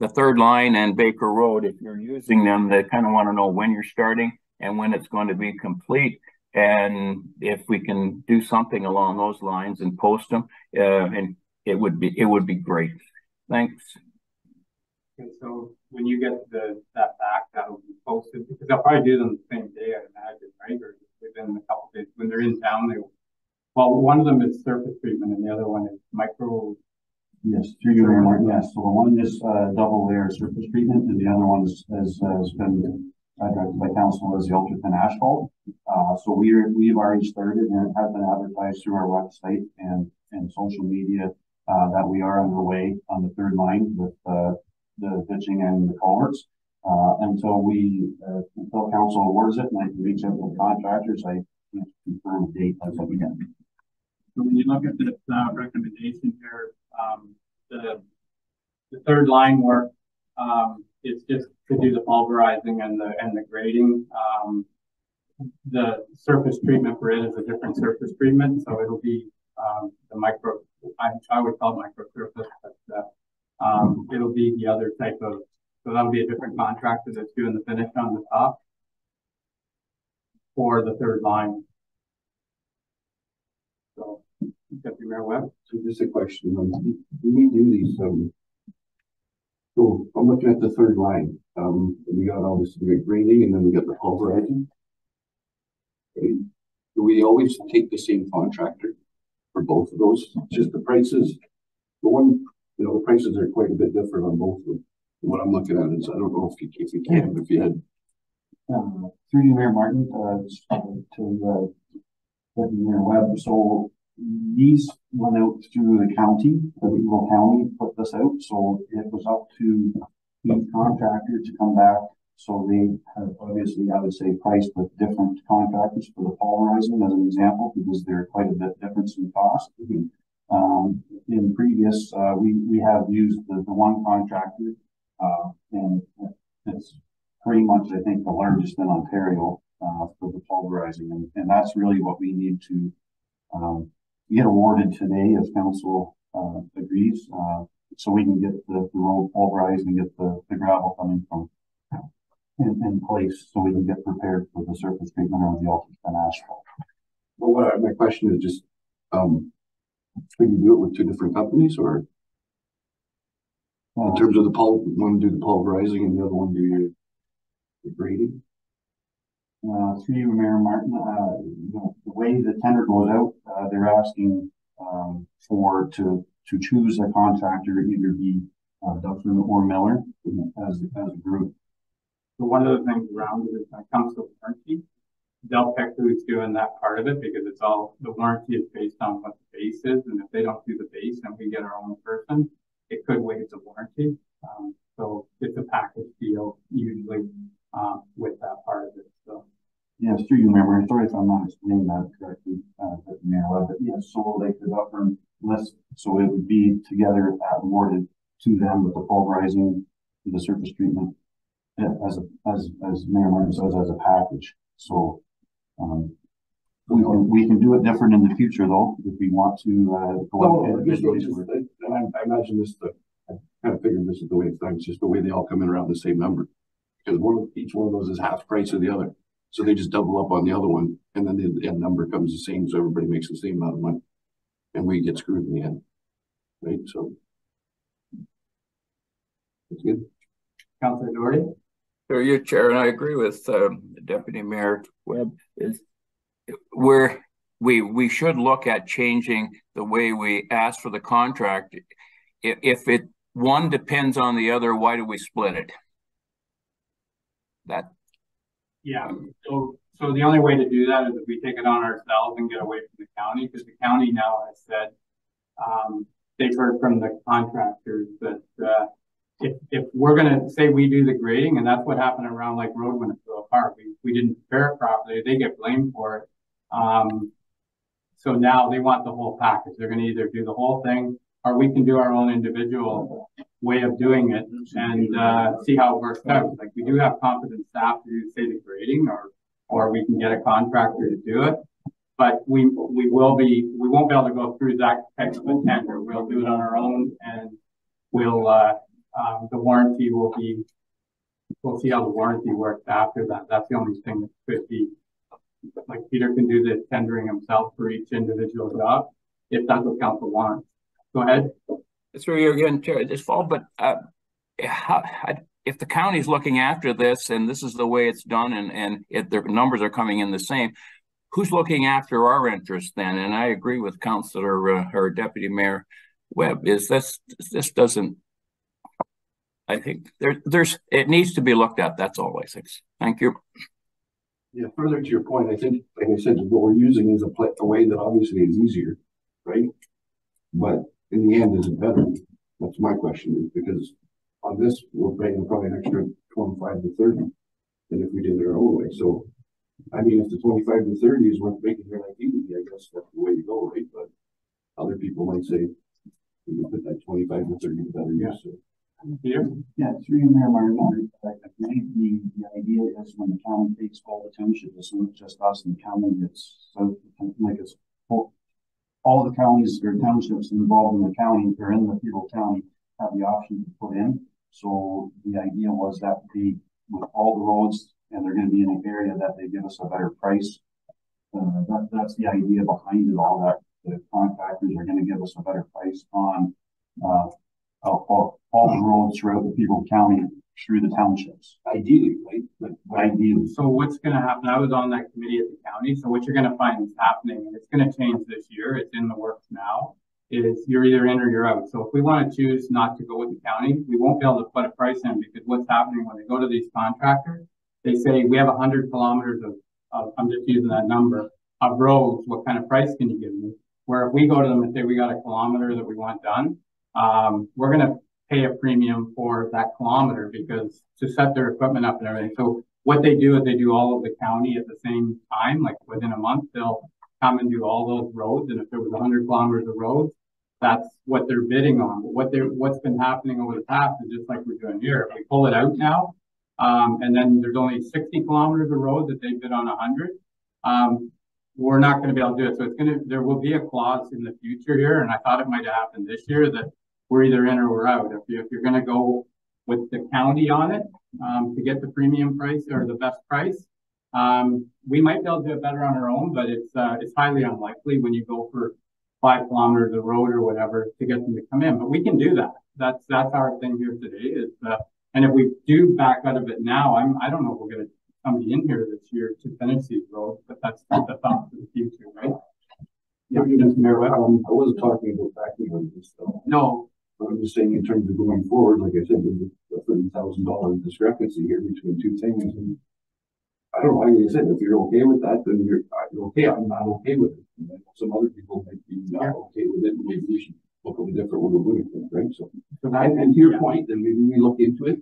the third line and Baker Road, if you're using them, they kind of want to know when you're starting and when it's going to be complete. And if we can do something along those lines and post them, and it would be great. Thanks. Okay, so when you get that back, that'll be posted because they'll probably do them the same day, I imagine, right? Or within a couple of days when they're in town. Well, one of them is surface treatment and the other one is micro. Yes, through your remark, yes. So the one is double layer surface treatment, and the other one has been directed by council as the ultra thin asphalt. So we've already started and it has been advertised through our website and social media that we are underway on the third line with the ditching and the culverts. Until council awards it and I can reach out to the contractors, I can't confirm a date as of yet. So when you look at this recommendation here, the third line work, it's just to do the pulverizing and the grading. The surface treatment for it is a different surface treatment, so it'll be the micro. I would call it micro surface, but it'll be the other type of. So that'll be a different contractor that's doing the finish on the top for the third line. So, Deputy Mayor Webb. So just a question, do we do these, so I'm looking at the third line, we got all this grading and then we got the pulverizing. Right? Do we always take the same contractor for both of those? Just the prices, the you know, the prices are quite a bit different on both of them. What I'm looking at is, I don't know if you can, if you had. Through you, Mayor Martin, to Deputy Mayor Webb. So these went out through the county, the rural county put this out. So it was up to each contractor to come back. So they have obviously, I would say, priced with different contractors for the pulverizing as an example, because they're quite a bit difference in cost. In previous, we have used the one contractor, and it's pretty much, I think, the largest in Ontario for the pulverizing, and that's really what we need to get awarded today, as council agrees, so we can get the road pulverized and get the gravel coming from in place, so we can get prepared for the surface treatment of the ultra-thin asphalt. Well, my question is just, can you do it with two different companies, or in terms of the one do the pulverizing and the other one do the grading? Through you, Mayor Martin, the way the tender goes out, they're asking to choose a contractor, either be Dufferin or Miller as a group. So one of the things around it is when it comes to warranty, they'll pick who's doing that part of it, because it's all, the warranty is based on what the base is, and if they don't do the base and we get our own person, it could waive the warranty. So it's a package deal usually with that part of it. So yes, through you, Mayor. Sorry if I'm not explaining that correctly, Mayor Webb, but yes, so like the Dufferin list, so it would be together awarded to them with the pulverizing, the surface treatment, as Mayor Martin says, as a package. So we can do it different in the future, though, if we want to go individually. I imagine this. I kind of figured this is the way it's done. It's just the way they all come in around the same number, because each one of those is half price of the other. So they just double up on the other one, and then the end number comes the same, so everybody makes the same amount of money, and we get screwed in the end, right? So that's good. Councilor Doherty? Through you, Chair, and I agree with Deputy Mayor Webb. We should look at changing the way we ask for the contract. If one depends on the other, why do we split it? Yeah. So the only way to do that is if we take it on ourselves and get away from the county, because the county now has said they've heard from the contractors that if we're going to say we do the grading, and that's what happened around Lake Road when it fell apart, we didn't prepare it properly, they get blamed for it. So now they want the whole package. They're going to either do the whole thing, or we can do our own individual way of doing it and see how it works out. Like, we do have competent staff to do, say, the grading, or we can get a contractor to do it. But we won't be able to go through that type of a tender. We'll do it on our own, and we'll the warranty will be, we'll see how the warranty works after that. That's the only thing that could be, like, Peter can do the tendering himself for each individual job, if that's what council wants. Go ahead. Through you again, Chair, this fall, but if the county's looking after this and this is the way it's done, and their numbers are coming in the same, who's looking after our interests then? And I agree with Councillor or Deputy Mayor Webb, is this doesn't, I think it needs to be looked at. That's all I think. Thank you. Yeah, further to your point, I think, like I said, what we're using is a way that obviously is easier, right? But in the end, is it better? That's my question, because on this, we're paying probably an extra 25 to 30 than if we did it our own way. So, I mean, if the 25 to 30 is worth making your life easy, I guess that's the way to go, right? But other people might say, we can put that 25 to 30 to better use. So. Yeah, through you, Mayor Martin, the idea is when the county takes all the township, it's not just us in the county, it's like it's all the counties or townships involved in the county or in the Havelock County have the option to put in. So the idea was that with all the roads, and they're going to be in an area that they give us a better price. That's the idea behind it all, that the contractors are going to give us a better price on all the roads throughout the Havelock County through the townships. Ideally, right? But ideally. So what's going to happen? I was on that committee at the county. So what you're going to find is happening, and it's going to change this year. It's in the works now. is you're either in or you're out. So if we want to choose not to go with the county, we won't be able to put a price in, because what's happening when they go to these contractors, they say we have 100 kilometers of I'm just using that number, of roads. What kind of price can you give me? Where if we go to them and say we got a kilometer that we want done, we're going to pay a premium for that kilometer, because to set their equipment up and everything. So what they do is they do all of the county at the same time, like within a month, they'll come and do all those roads. And if there was 100 kilometers of roads, that's what they're bidding on. But what's been happening over the past is just like we're doing here. If we pull it out now, and then there's only 60 kilometers of road that they bid on 100, we're not going to be able to do it. So there will be a clause in the future here, and I thought it might have happened this year, that we're either in or we're out. If you're going to go with the county on it, to get the premium price or the best price, we might be able to do it better on our own, but it's highly unlikely when you go for 5 kilometers of road or whatever to get them to come in. But we can do that. That's our thing here today. And if we do back out of it now, I don't know if we're going to somebody in here this year to finish these roads, but that's the thought for the future, right? Yeah, I wasn't talking about backing on this though. No. I'm just saying in terms of going forward, like I said, there's a $30,000 discrepancy here between two things. And I don't know, like I said, if you're okay with that, then you're okay. I'm not okay with it. And some other people might be not okay with it. Maybe we should look at a different way of doing things, right? So, and to your point, then maybe we look into it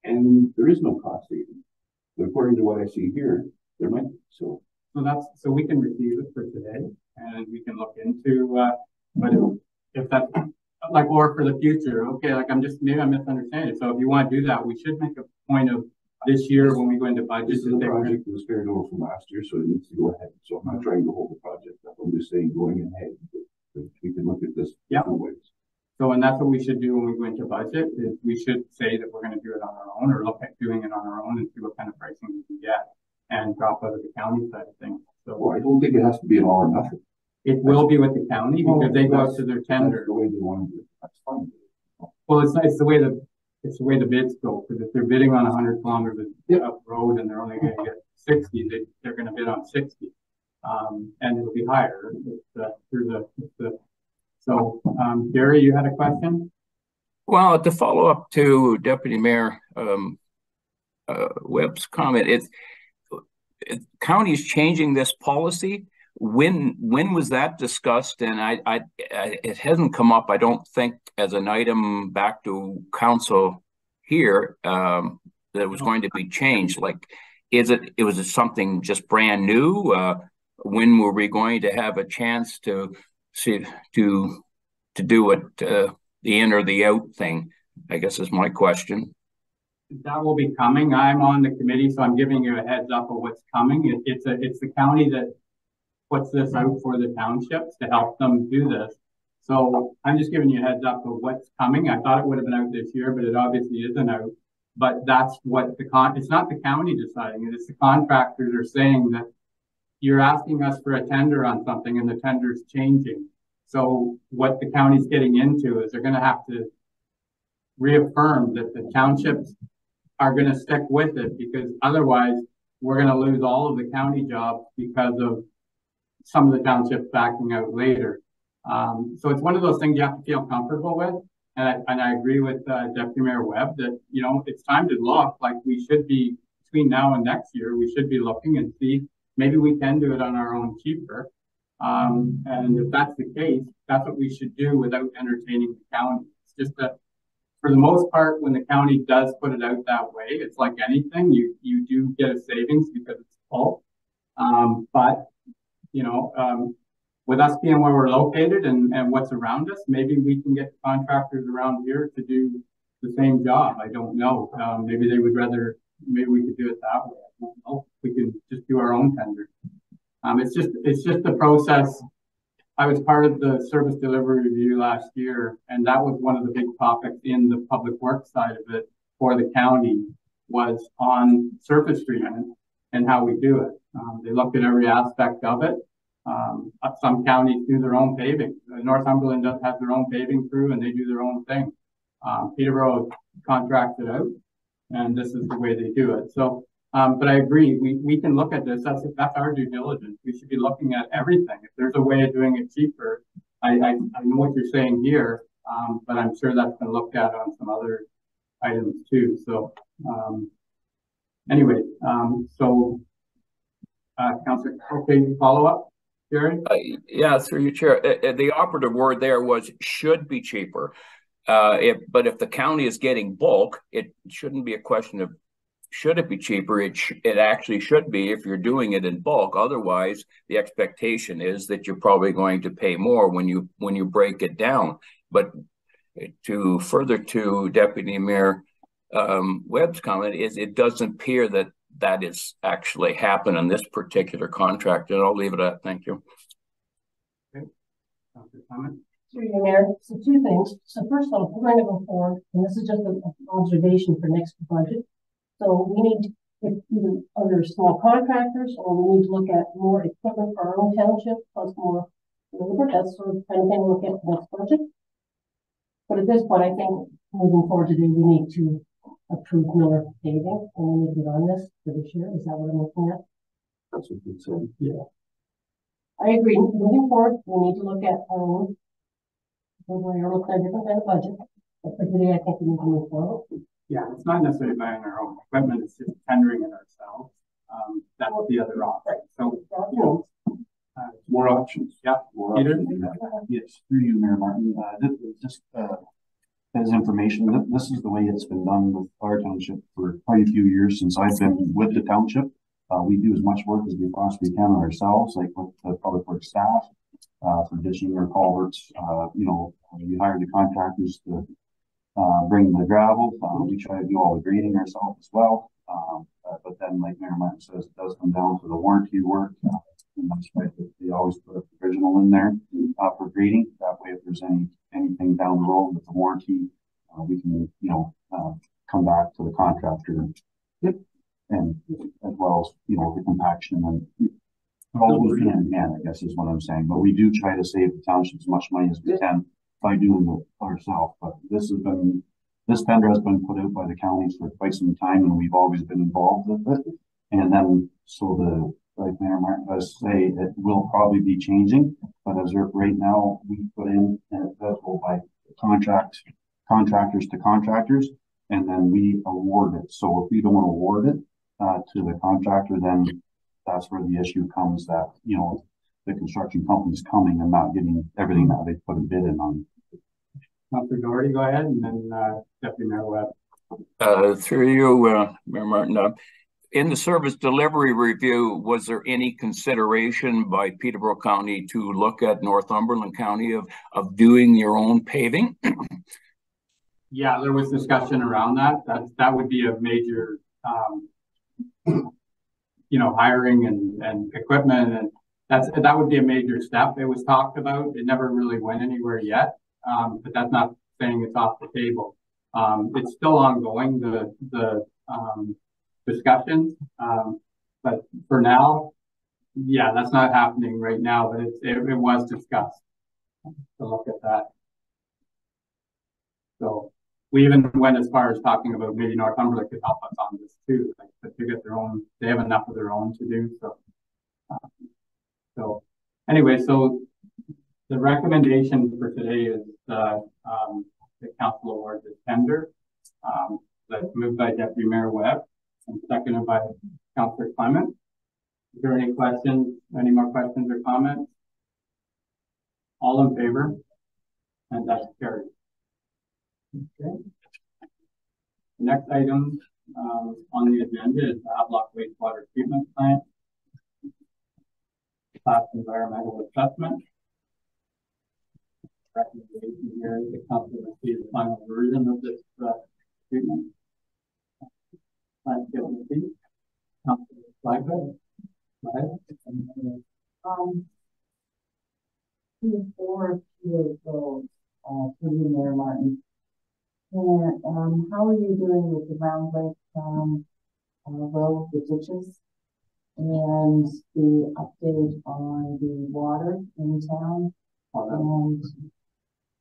and there is no cost saving. But according to what I see here, there might be. So we can receive it for today and we can look into, but if that's, like, or for the future, okay, like maybe I'm misunderstanding. So if you want to do that, we should make a point of this year when we go into budget. This project was carried over from last year, so it needs to go ahead. So I'm not trying to hold the project up. I'm just saying going ahead, we can look at this different ways. So, and that's what we should do when we go into budget, is we should say that we're going to do it on our own, or look at doing it on our own and see what kind of pricing we can get and drop out of the county side of things. So, well, I don't think it has to be an all or nothing. It will be with the county because they go out to their tender. That's the way they want to do it. That's fine. Well, it's the way the bids go, because if they're bidding on 100 kilometers of road and they're only going to get 60, they're going to bid on 60, and it'll be higher. So, Gary, you had a question? Well, to follow up to Deputy Mayor Webb's comment, county's changing this policy. When was that discussed? And it hasn't come up, I don't think, as an item back to council here, that it was going to be changed. Like, was it something just brand new? When were we going to have a chance to do it, the in or the out thing, I guess is my question. That will be coming. I'm on the committee, so I'm giving you a heads up of what's coming. It's the county that puts this out for the townships to help them do this. So I'm just giving you a heads up of what's coming. I thought it would have been out this year, but it obviously isn't out. But that's what it's not the county deciding it. It's the contractors are saying that you're asking us for a tender on something and the tender's changing. So what the county's getting into is they're going to have to reaffirm that the townships are going to stick with it, because otherwise we're going to lose all of the county jobs because of some of the townships backing out later. So it's one of those things you have to feel comfortable with. And I agree with Deputy Mayor Webb that, it's time to look. Like, we should be, between now and next year, we should be looking and see, maybe we can do it on our own cheaper. And if that's the case, that's what we should do without entertaining the county. It's just that, for the most part, when the county does put it out that way, it's like anything, you do get a savings because it's full. But with us being where we're located and what's around us, maybe we can get contractors around here to do the same job. I don't know. Maybe they would rather, maybe we could do it that way. I don't know. We can just do our own tender. It's just the process. I was part of the service delivery review last year, and that was one of the big topics in the public works side of it for the county, was on surface treatment and how we do it. They looked at every aspect of it. Some counties do their own paving. Northumberland has their own paving crew, and they do their own thing. Peterborough contracts it out, and this is the way they do it. So, but I agree, we can look at this. That's our due diligence. We should be looking at everything. If there's a way of doing it cheaper, I know what you're saying here, but I'm sure that's been looked at on some other items too. So, anyway, Councillor, okay, follow up, Jerry? Yeah, through your chair. The operative word there was should be cheaper. But if the county is getting bulk, it shouldn't be a question of should it be cheaper. It actually should be if you're doing it in bulk. Otherwise, the expectation is that you're probably going to pay more when you break it down. But to further to Deputy Mayor Webb's comment, is it doesn't appear that is actually happened in this particular contract, and I'll leave it at that. Thank you. Okay. Comment? Through you, Mayor. So two things. So first of all, we're going to go forward, and this is just an observation for next budget. So we need to, either under small contractors, or we need to look at more equipment for our own township, plus more labor. That's sort of kind of thing we'll look at next budget. But at this point, I think moving forward today, we need to approve Miller paving, and we need to get on this for this year. Is that what I'm looking at? That's what you said. Yeah. I agree. Moving forward, we need to look at our own. We're looking at a different kind of budget. But for today, I think we need to move forward. Yeah, it's not necessarily buying our own equipment, it's just tendering it ourselves. That's the other option. So, you know, More options. Yeah. More Peter? options. Yes, through you, Mayor Martin. As information, this is the way it's been done with our township for quite a few years since I've been with the township. We do as much work as we possibly can ourselves, like with the public works staff, for ditching or culverts. We hire the contractors to bring the gravel. We try to do all the grading ourselves as well. But then, like Mayor Martin says, it does come down to the warranty work. And that's why they always put a provisional in there for grading. That way, if there's anything down the road with the warranty, we can, come back to the contractor. Yep. And as well as, the compaction and all we can in hand, I guess is what I'm saying. But we do try to save the township as much money as we can by doing it ourselves. But this tender has been put out by the counties for quite some time, and we've always been involved with it. And then, like Mayor Martin does say, it will probably be changing, but as of right now, we put in, and it does go by contractors to contractors, and then we award it. So if we don't award it to the contractor, then that's where the issue comes that, the construction company's coming and not getting everything that they put a bid in on. Councilor Doherty, go ahead, and then Deputy Mayor Webb. Through you, Mayor Martin. In the service delivery review, was there any consideration by Peterborough County to look at Northumberland County of doing your own paving? Yeah, there was discussion around that. That would be a major, hiring and equipment, and that would be a major step. It was talked about. It never really went anywhere yet, but that's not saying it's off the table. It's still ongoing. The discussions, but for now, yeah, that's not happening right now, but it was discussed to look at that. So we even went as far as talking about maybe Northumberland could help us on this too, like to get their own, they have enough of their own to do. So anyway, so the recommendation for today is the council award the tender. That's moved by Deputy Mayor Webb and seconded by Councillor Clement. Is there any questions, any more questions or comments? All in favor? And that's carried. Okay. The next item on the agenda is the Havelock wastewater treatment plant. Class environmental assessment. Recommendation here is the council to see the final version of this treatment. Before you go, to you, Mayor Martin. And how are you doing with the Round Lake road, the ditches, and the update on the water in town? And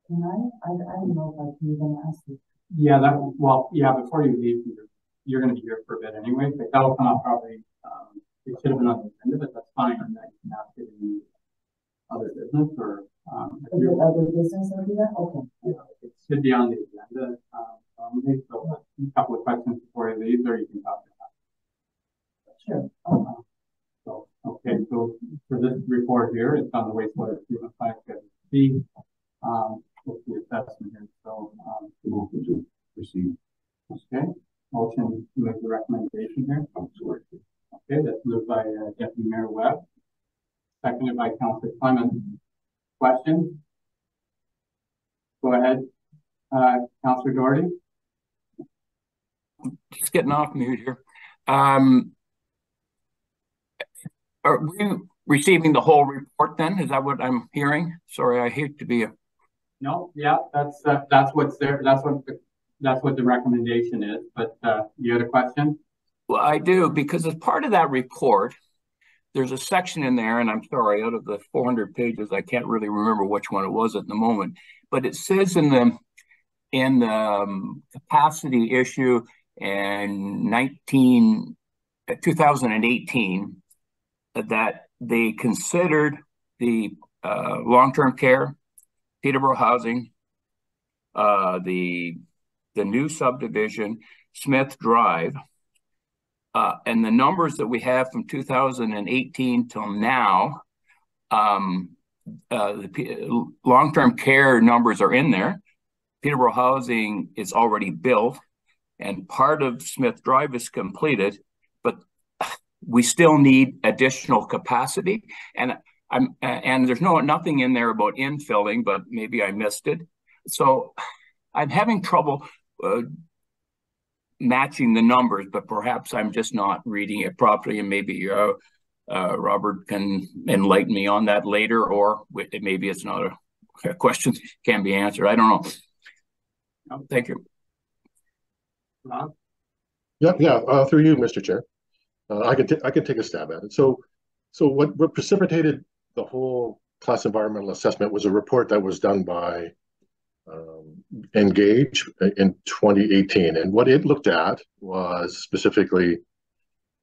can I don't know if I can even ask you. Yeah, before you leave, you're going to be here for a bit anyway. But that'll come up probably. It should have been on the agenda, but that's fine. And I can ask it in other business, or Is it other business or that? Okay. It should be on the agenda. So a couple of questions before I leave, or you can talk about it. Sure. So, okay, so for this report here, it's on the wastewater treatment plant C. With the assessment here. So, Motion to proceed. okay, motion to make the recommendation here. Okay, that's moved by Deputy Mayor Webb, seconded by Councilor Clement. Questions? Go ahead, Councilor Doherty. Just getting off mute here. Are we receiving the whole report then? Is that what I'm hearing? Sorry, I hate to be a... No, yeah, that's what's there. That's what the recommendation is. But you had a question? Well, I do, because as part of that report, there's a section in there, and I'm sorry, out of the 400 pages, I can't really remember which one it was at the moment, but it says in the capacity issue in 2018 that they considered the long-term care, Peterborough Housing, the new subdivision, Smith Drive, and the numbers that we have from 2018 till now, the long-term care numbers are in there. Peterborough Housing is already built, and part of Smith Drive is completed, but we still need additional capacity. And there's nothing in there about infilling, but maybe I missed it. So I'm having trouble matching the numbers, but perhaps I'm just not reading it properly, and maybe Robert can enlighten me on that later, or maybe it's not a question that can be answered. I don't know. No, thank you. Rob? Yeah, through you, Mr. Chair. I can take a stab at it. So what precipitated the whole class environmental assessment was a report that was done by Engage in 2018, and what it looked at was specifically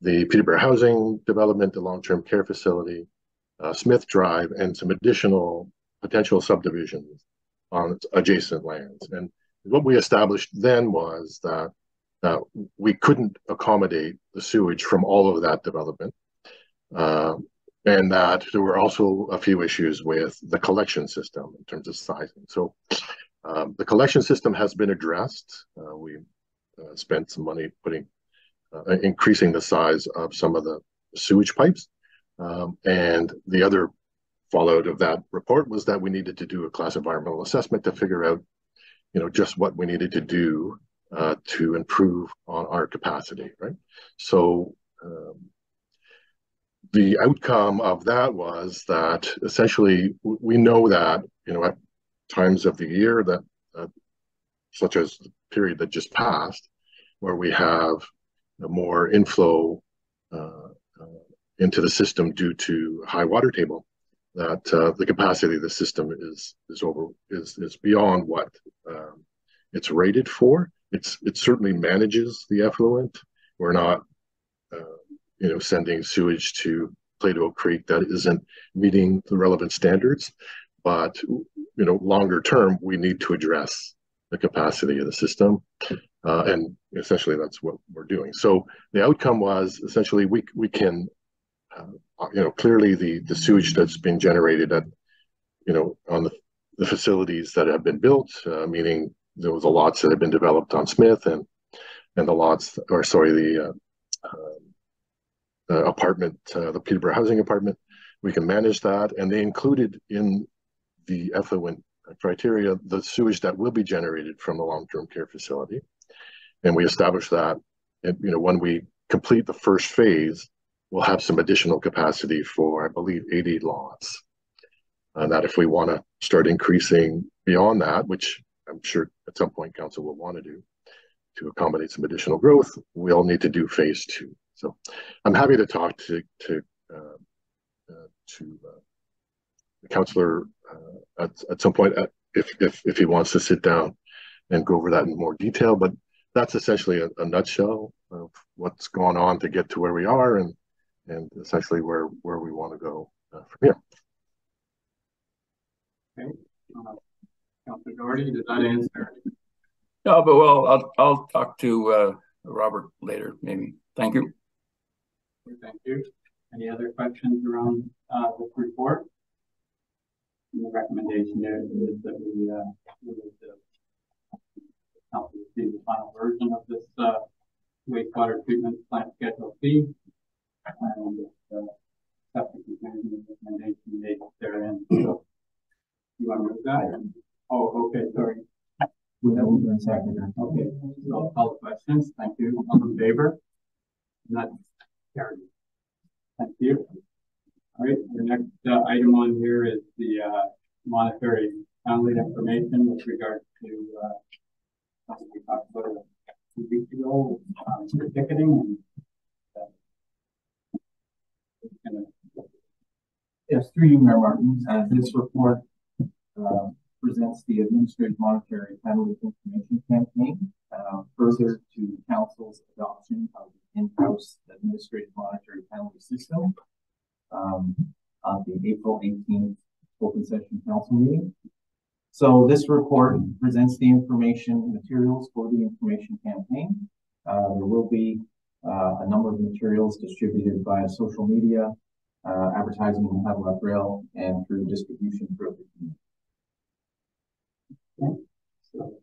the Peterborough Housing Development, the long-term care facility, Smith Drive, and some additional potential subdivisions on adjacent lands. And what we established then was that we couldn't accommodate the sewage from all of that development, and that there were also a few issues with the collection system in terms of sizing. So the collection system has been addressed. We spent some money increasing the size of some of the sewage pipes, and the other fallout of that report was that we needed to do a class environmental assessment to figure out, just what we needed to do to improve on our capacity, right? So the outcome of that was that essentially we know that, at times of the year that, such as the period that just passed, where we have more inflow into the system due to high water table, that the capacity of the system is beyond what it's rated for. It certainly manages the effluent. We're not, sending sewage to Plato Creek that isn't meeting the relevant standards. But, longer term, we need to address the capacity of the system. And essentially that's what we're doing. So the outcome was essentially we can, clearly the sewage that's been generated at, on the facilities that have been built, meaning there was the lots that have been developed on Smith and the lots, or sorry, the apartment, the Peterborough Housing Apartment, we can manage that. And they included in the effluent criteria the sewage that will be generated from the long-term care facility. And we established that, and, when we complete the first phase, we'll have some additional capacity for, I believe, 80 lots. And that if we want to start increasing beyond that, which I'm sure at some point council will want to do to accommodate some additional growth, we'll need to do phase 2. So I'm happy to talk to the councillor at some point if he wants to sit down and go over that in more detail. But that's essentially a nutshell of what's gone on to get to where we are, and essentially where we want to go from here. Okay. Councilor Doherty, does that answer? No, but well, I'll talk to Robert later, maybe. Thank you. Thank you. Any other questions around this report? And the recommendation there is that we see the final version of this wastewater treatment plant Schedule C, and septic management recommendation made therein. So, you want to move that? Oh, okay, sorry. Okay, so I'll call the questions. Thank you. All in favor? That's carried. Thank you. All right, the next item on here is the monetary family information with regard to something we talked about 2 weeks ago for ticketing. And, Yes, through you, Mayor Martin. This report presents the Administrative Monetary Family Information Campaign, further to Council's adoption of the in-house Administrative Monetary Family System on the April 18th open session council meeting. So this report presents the information materials for the information campaign. There will be a number of materials distributed via social media, advertising in Havelock-Rail, and through distribution throughout the community. okay. So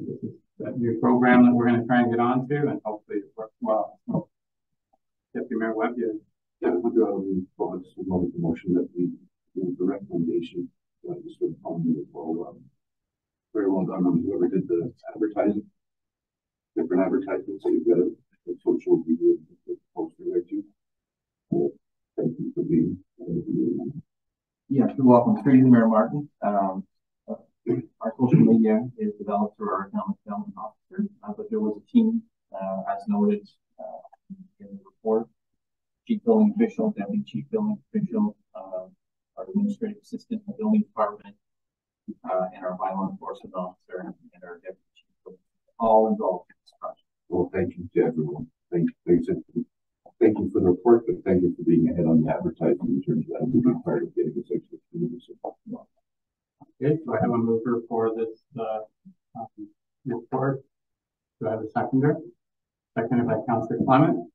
this is that new program that we're going to try and get onto, and hopefully it works well. So, Deputy Mayor Webb, Yeah, with the motion that we give the recommendation just for the following as well. Very well done on whoever did the advertising, different advertisements. So you've got a social media poster there too. Thank you for being. Yeah, you're welcome. Through you, Mayor Martin. Our social media is developed through our economic development officer, but there was a team, as noted in the report, chief building official, deputy chief building official, our administrative assistant in the building department, and our bylaw enforcement officer and our deputy chief, all involved in this project. Well, thank you to everyone. Thank you for the report, but thank you for being ahead on the advertising in terms of that. We've been part of getting this extra community support. okay, so I have a mover for this report. Do I have a seconder? Seconded by Councilor Clement.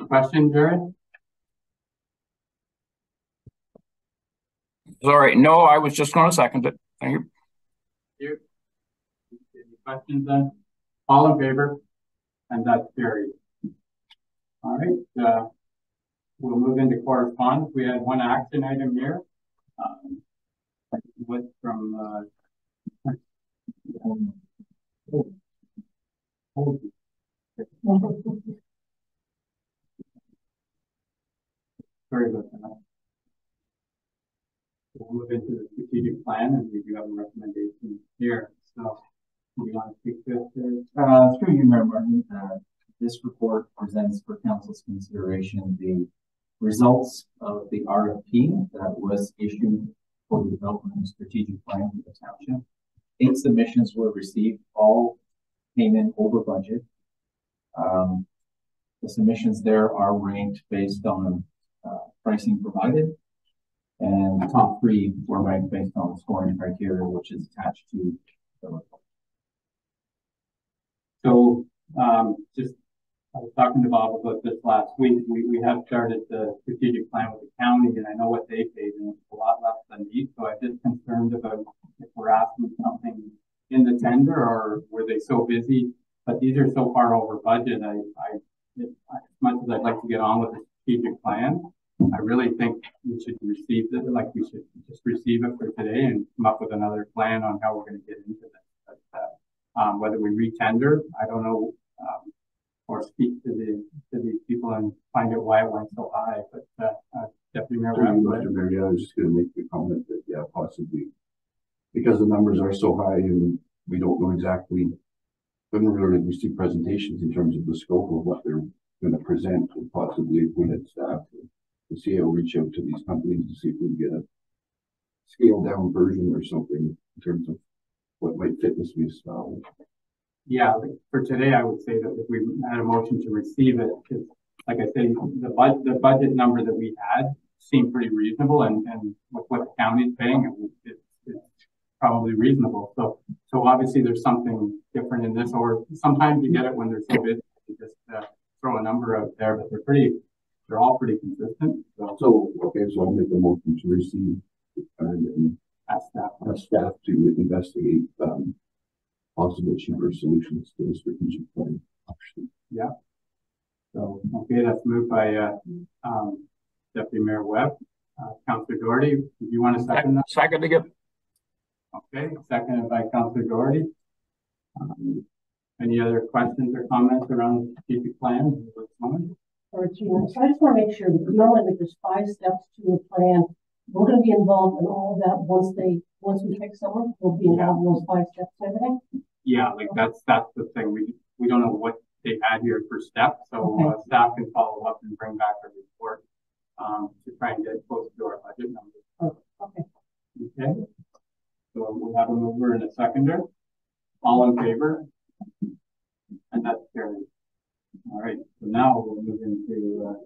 Question, Jared? All right. No, I was just going to second it. Thank you. Thank you. Any questions then? All in favor? And that's carried. All right. We'll move into correspondence. We had one action item here. With from sorry about that. We'll move into the strategic plan, and we do have a recommendation here. So, do you want to speak to it? Through you, Mayor Martin, this report presents for council's consideration the results of the RFP that was issued for the development of strategic plan for the township. 8 submissions were received, all came in over budget. The submissions there are ranked based on pricing provided, and the top 3 were ranked based on the scoring criteria, which is attached to the report. So, just I was talking to Bob about this last week. We have started the strategic plan with the county, and I know what they paid, and it's a lot less than these. So I'm just concerned about if we're asking something in the tender, or were they so busy? But these are so far over budget. As much as I'd like to get on with the strategic plan, I really think we should receive it. Like we should just receive it for today and come up with another plan on how we're going to get into this. But, whether we re-tender, I don't know. Or speak to these people and find out why it went so high. But Deputy Mayor, Mr. Mayor, I was just going to make the comment that possibly because the numbers are so high and we don't know exactly when we're going to receive presentations in terms of the scope of what they're going to present, and possibly if we had staff to see how reach out to these companies to see if we can get a scaled down version or something in terms of what might fit this municipality. Yeah, for today, I would say that if we had a motion to receive it, because like I say, the budget number that we had seemed pretty reasonable, and with what the county's paying, it probably reasonable. So obviously there's something different in this, or sometimes you get it when they're so busy, you just throw a number out there, but they're all pretty consistent. So I'll make a motion to receive and ask staff to investigate possible cheaper solutions to the strategic plan. Yeah. So, okay, that's moved by Deputy Mayor Webb. Councillor Doherty, do you want to second that? Second again. Okay, seconded by Councillor Doherty. Any other questions or comments around the strategic plan? Or 2 minutes. So I just want to make sure that knowing that there's 5 steps to a plan, we're going to be involved in all of that once we pick someone. We'll be involved in those 5 steps and everything. Yeah, like that's the thing. We don't know what they had here for steps, so staff can follow up and bring back a report to try and get close to our budget numbers. Okay. So we have a mover and a seconder. All in favor? And that's carried. All right. So now we'll move into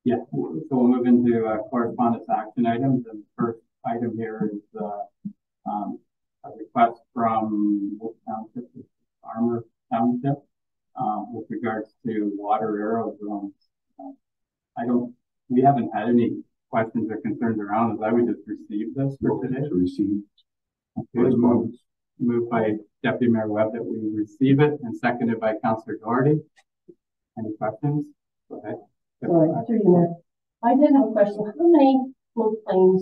yeah. So we'll move into correspondence action items. And the first item here is a request from Township, Farmer Township, with regards to water aerodromes. We haven't had any questions or concerns around this. I would just receive this for today. To receive. Okay, moved by Deputy Mayor Webb that we receive it, and seconded by Councillor Doherty. Any questions? Go ahead. Sorry, through you, Mayor. I did have a question. How many floodplains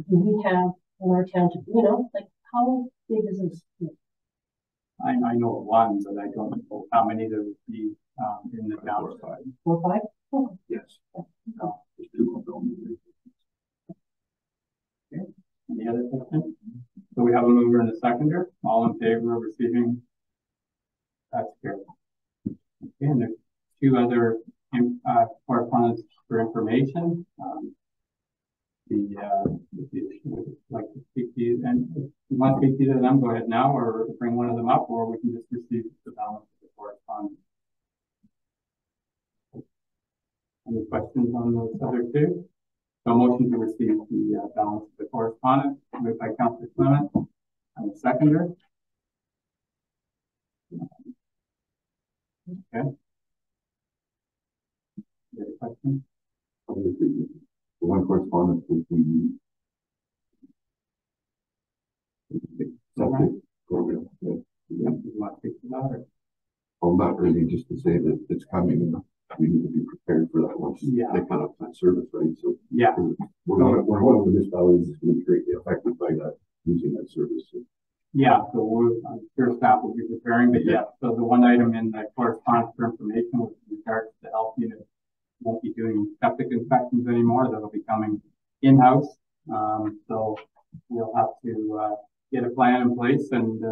do we have in our township? You know, like how big is this? I know one, but I don't know how many there would be in the township. 4 or 5? Oh. Yes. No, there's 2 of them. Okay. Any other questions? So we have a mover and a seconder. All in favor of receiving? That's carried. Okay, and there's 2 other correspondence for information. If you'd like to speak to you, and if you want to speak to either of them, go ahead now, or bring one of them up, or we can just receive the balance of the correspondence. Any questions on those other 2? So motion to receive the balance of the correspondence, moved by Councillor Clement, and the seconder. Okay. Any other questions? The one correspondence with the septic program. Yeah. You want to speak to that, or? Well, not really, just to say that it's coming and we need to be prepared for that once they kind of plant service, right? So yeah, we're one of the municipalities that's going to be greatly affected by that, using that service. So. Yeah, so I'm sure staff will be preparing, but yeah, so the one item in the correspondence for information with regards to the health unit won't be doing septic inspections anymore. That'll be coming in-house. So we'll have to get a plan in place, and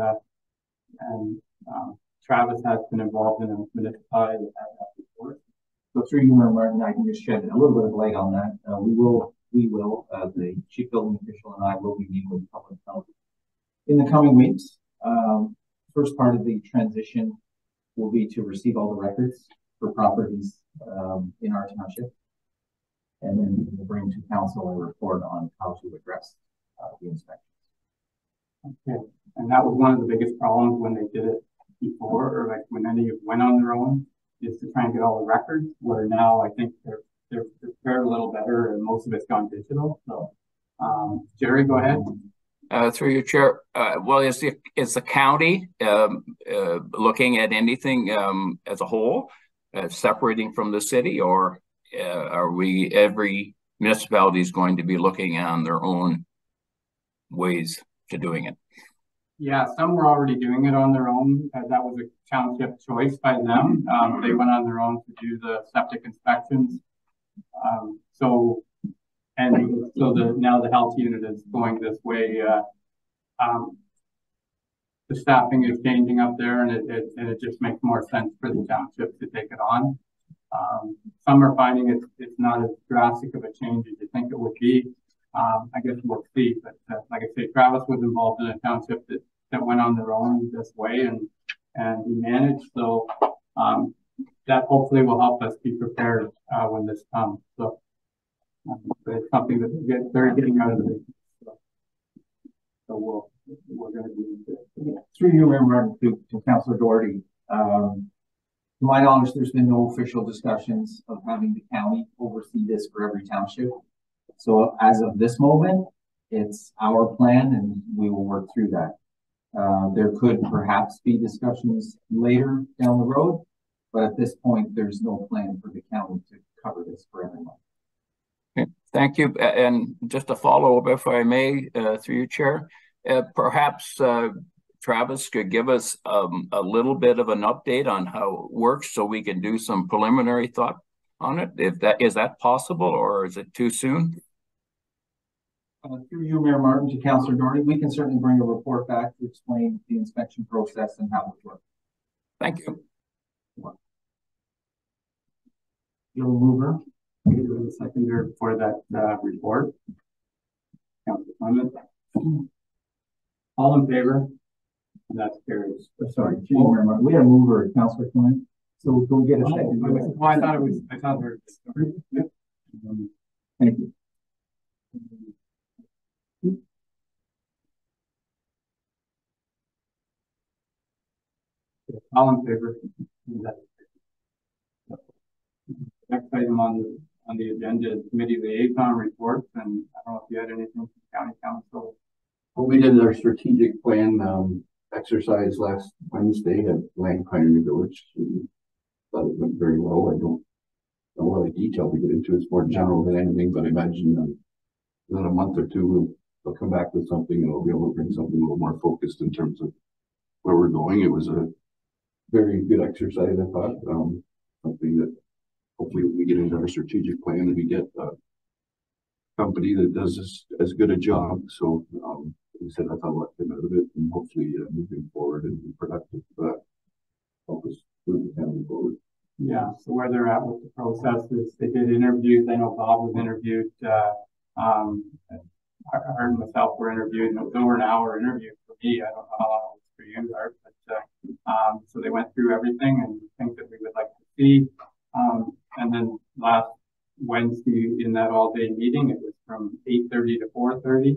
Travis has been involved in a municipality that had that before. So through you, Mayor Martin, I can just shed a little bit of light on that. We will, the chief building official and I will be meeting with public health in the coming weeks. First part of the transition will be to receive all the records for properties in our township, and then we'll bring to council a report on how to address the inspections. Okay, and that was one of the biggest problems when they did it before, or like when any went on their own, is to try and get all the records. Where now I think they're fared a little better, and most of it's gone digital. So, Jerry, go ahead. Through your chair, well, is the county looking at anything as a whole, separating from the city, or are every municipality is going to be looking on their own ways to doing it? Yeah, some were already doing it on their own. That was a township choice by them. They went on their own to do the septic inspections. Now the health unit is going this way. The staffing is changing up there, and it just makes more sense for the township to take it on. Some are finding it's not as drastic of a change as you think it would be. I guess we'll see, but like I say, Travis was involved in a township that went on their own this way, and he managed. So that hopefully will help us be prepared when this comes. So but it's something that they're getting out of the business. So, we're going to be. Through you, Mayor Martin, to Councillor Doherty. To my knowledge, there's been no official discussions of having the county oversee this for every township. So as of this moment, it's our plan and we will work through that. There could perhaps be discussions later down the road, but at this point, there's no plan for the county to cover this for everyone. Okay, thank you. And just a follow-up, if I may, through you, Chair, perhaps Travis could give us a little bit of an update on how it works so we can do some preliminary thought on it. Is that possible, or is it too soon? Through you, Mayor Martin, to Councillor Doherty, we can certainly bring a report back to explain the inspection process and how it works. Thank you. Joe Mover, the seconder for that report. Councillor Clement. All in favor? And that's carried. Sorry, Mayor Martin, we had a mover, Councillor Clement. So go get a second. Oh, I thought it was. Thank you. All in favor? Next item on the agenda is committee liaison reports, and I don't know if you had anything from county council. Well, we did our strategic plan exercise last Wednesday at Lang Pioneer Village. Thought it went very well. I don't know a lot of detail to get into. It's more general than anything, but I imagine in a month or two we'll come back with something and we'll be able to bring something a little more focused in terms of where we're going. It was a very good exercise, I thought. Something that hopefully when we get into our strategic plan, we get a company that does as good a job. So like I said, I thought a lot came out of it, and hopefully moving forward and be productive help us move the family forward. Yeah, so where they're at with the process is they did interviews. I know Bob was interviewed. Art and myself were interviewed, and it was over an hour interview for me. I don't know how long it was for you, Art, but so they went through everything and things that we would like to see. And then last Wednesday in that all-day meeting, it was from 8:30 to 4:30.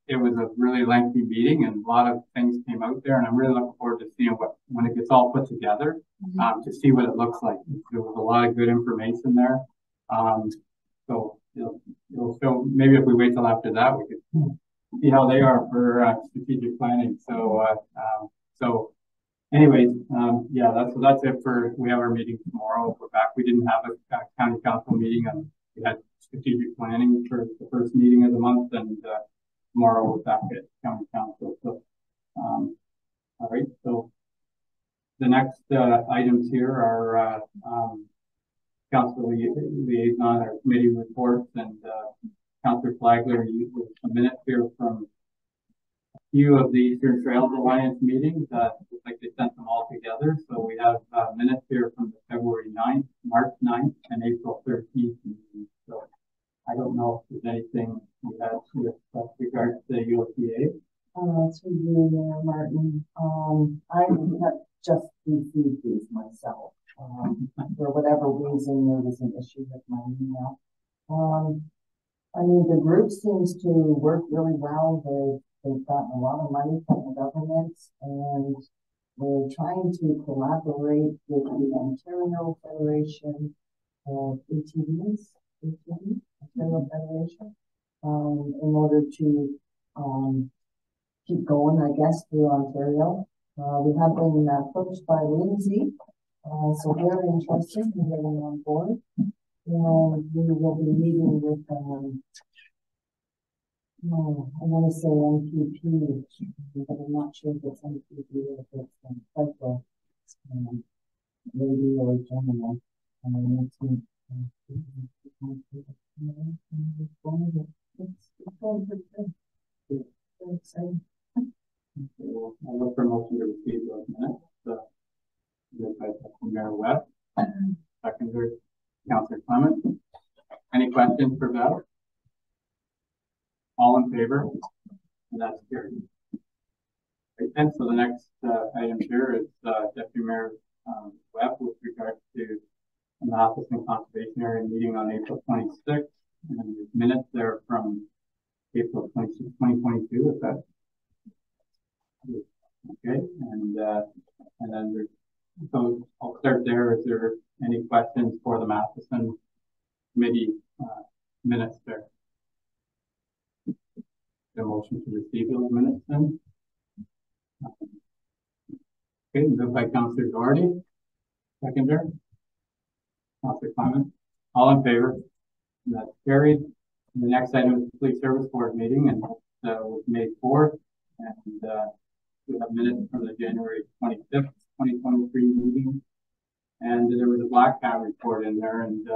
It was a really lengthy meeting and a lot of things came out there, and I'm really looking forward to seeing when it gets all put together, to see what it looks like. There was a lot of good information there. So it'll show, maybe if we wait till after that, we could see how they are for strategic planning. So anyways, yeah, that's it for, we have our meeting tomorrow. We're back. We didn't have a county council meeting, and we had strategic planning for the first meeting of the month, and tomorrow we're back at county council. So, all right. So the next items here are council liaison or committee reports, and Councillor Flagler used a minute here from a few of the Eastern Trails Alliance meetings. Looks like they sent them all together. So we have minutes here from the February 9th, March 9th, and April 13th meetings. So I don't know if there's anything you had with regards to the ULTA. To you, Mayor Martin. I have just received these myself. For whatever reason, there was an issue with my email. I mean, the group seems to work really well. They've gotten a lot of money from the government, and we're trying to collaborate with the Ontario Federation of ATVs, Ontario Federation, in order to keep going, I guess, through Ontario. We have been approached by Lindsay, so very interested in getting on board. And we will be meeting with, I want to say NPP, but I'm not sure if it's NPP or if it's federal, maybe or general. Next week. It's going pretty good. Very exciting. I'll look for a motion to receive those minutes. By Mayor Webb, seconded Councillor Clement. Any questions for Val? All in favor? And that's carried. And so the next item here is Deputy Mayor Webb with regard to an office and conservation area meeting on April 26th. And the minutes there from April 26, 2022, if that. Okay, and then there's, so I'll start there. Is there any questions for the Matheson committee minutes there? The motion to receive those minutes then? Okay, moved by Councillor Doherty. Seconder. Councillor Clement. All in favor? And that's carried. And the next item is the Police Service Board meeting, and was May 4th. And we have minutes from the January 25th, 2023 meeting. And there was a black cat report in there, and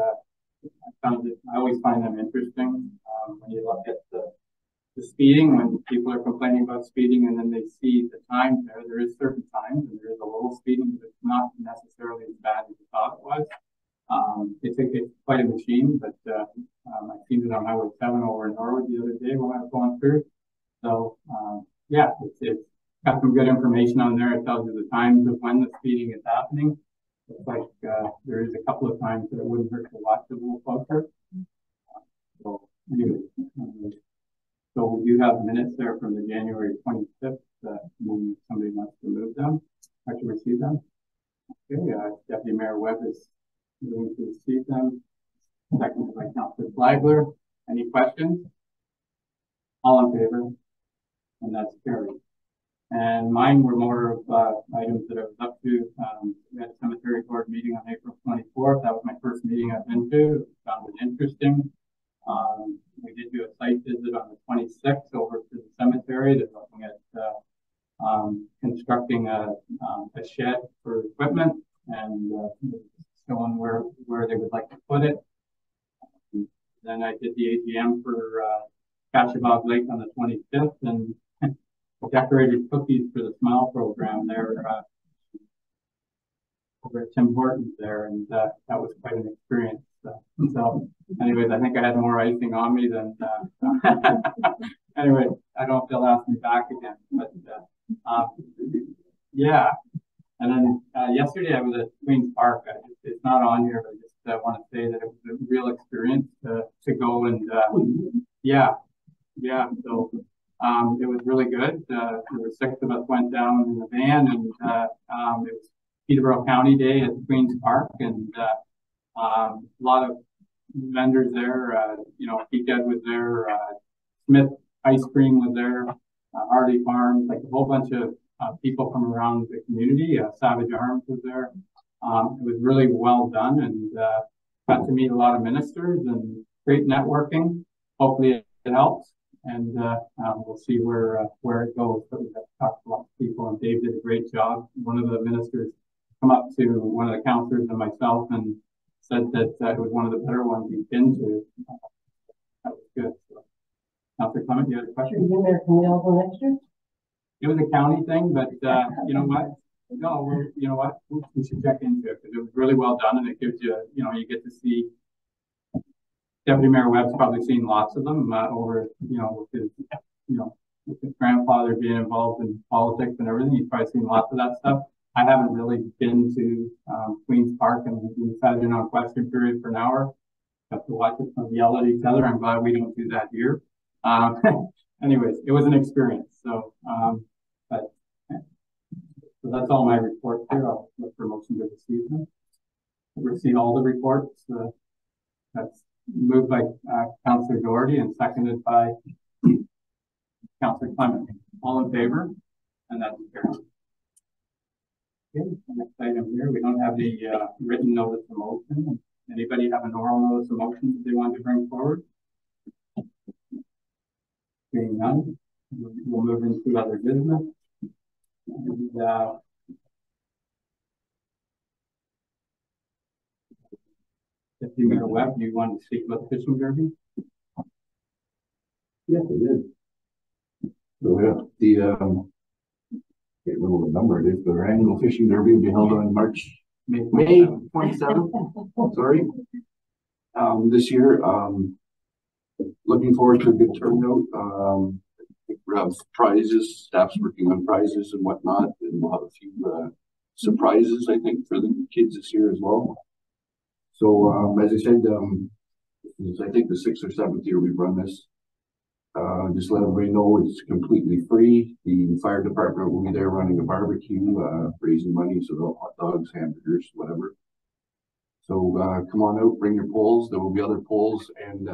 I always find them interesting when you look at the speeding, when people are complaining about speeding and then they see the times there. There is certain times and there is a little speeding, but it's not necessarily as bad as you thought it was. It's quite a machine, but I've seen it on Highway 7 over in Norwood the other day when I was going through. So yeah, it's got some good information on there. It tells you the times of when the speeding is happening. It's like there is a couple of times that it wouldn't hurt to watch it a little closer. So anyway, so we do have minutes there from the January 25th. Somebody wants to move them, or to receive them. Okay, Deputy Mayor Webb is going to receive them. Seconded by Councillor Flagler. Any questions? All in favor? And that's carried. And mine were more of items that I was up to. We had a cemetery board meeting on April 24th. That was my first meeting I've been to. Found it interesting. We did do a site visit on the 26th over to the cemetery. They're looking at constructing a shed for equipment and showing where they would like to put it. Then I did the AGM for Cashabog Lake on the 25th and decorated cookies for the Smile program there over at Tim Hortons there, and that was quite an experience. So anyways, I think I had more icing on me than anyway, I don't know if they'll ask me back again, but yeah. And then yesterday I was at Queen's Park. It's not on here, but I just want to say that it was a real experience to go and yeah. So it was really good. There were 6 of us went down in the van, and it was Peterborough County Day at Queen's Park, and a lot of vendors there. Peakhead was there, Smith Ice Cream was there, Hardy Farms, like a whole bunch of people from around the community. Savage Arms was there. It was really well done, and got to meet a lot of ministers and great networking. Hopefully it helps, and we'll see where it goes. But we have talked to a lot of people, and Dave did a great job. One of the ministers come up to one of the councillors and myself and said that it was one of the better ones he's been to. That was good. So, Councillor Clement, you had a question? Can we all go next year? It was a county thing, but you know what? No, you know what? We should check into it because it was really well done, and it gives you, you get to see. Deputy Mayor Webb's probably seen lots of them over, with his, with his grandfather being involved in politics and everything. He's probably seen lots of that stuff. I haven't really been to Queen's Park, and we sat in on question period for an hour. Got to watch us yell at each other. I'm glad we don't do that here. Anyways, it was an experience. So, so that's all my reports here. I'll look for a motion to receive them. Receive all the reports. That's moved by Councillor Doherty and seconded by Councillor Clement. All in favor? And that's carried. Okay, next item here, we don't have the written notice of motion. Anybody have an oral notice of motion that they want to bring forward? Being none, we'll move into other business. And, Deputy Mayor Webb, do you want to speak about the fishing derby? Yes, it is. So yeah, the can't remember what number it is, but our annual fishing derby will be held on May 27th. Sorry. This year, looking forward to a good turnout. We'll have prizes, staff's working on prizes and whatnot, and we'll have a few surprises, I think, for the kids this year as well. So, as I said, this is, I think, the 6th or 7th year we've run this. Just let everybody know it's completely free. The fire department will be there running a barbecue, raising money, so they'll hot dogs, hamburgers, whatever. So come on out, bring your poles. There will be other poles and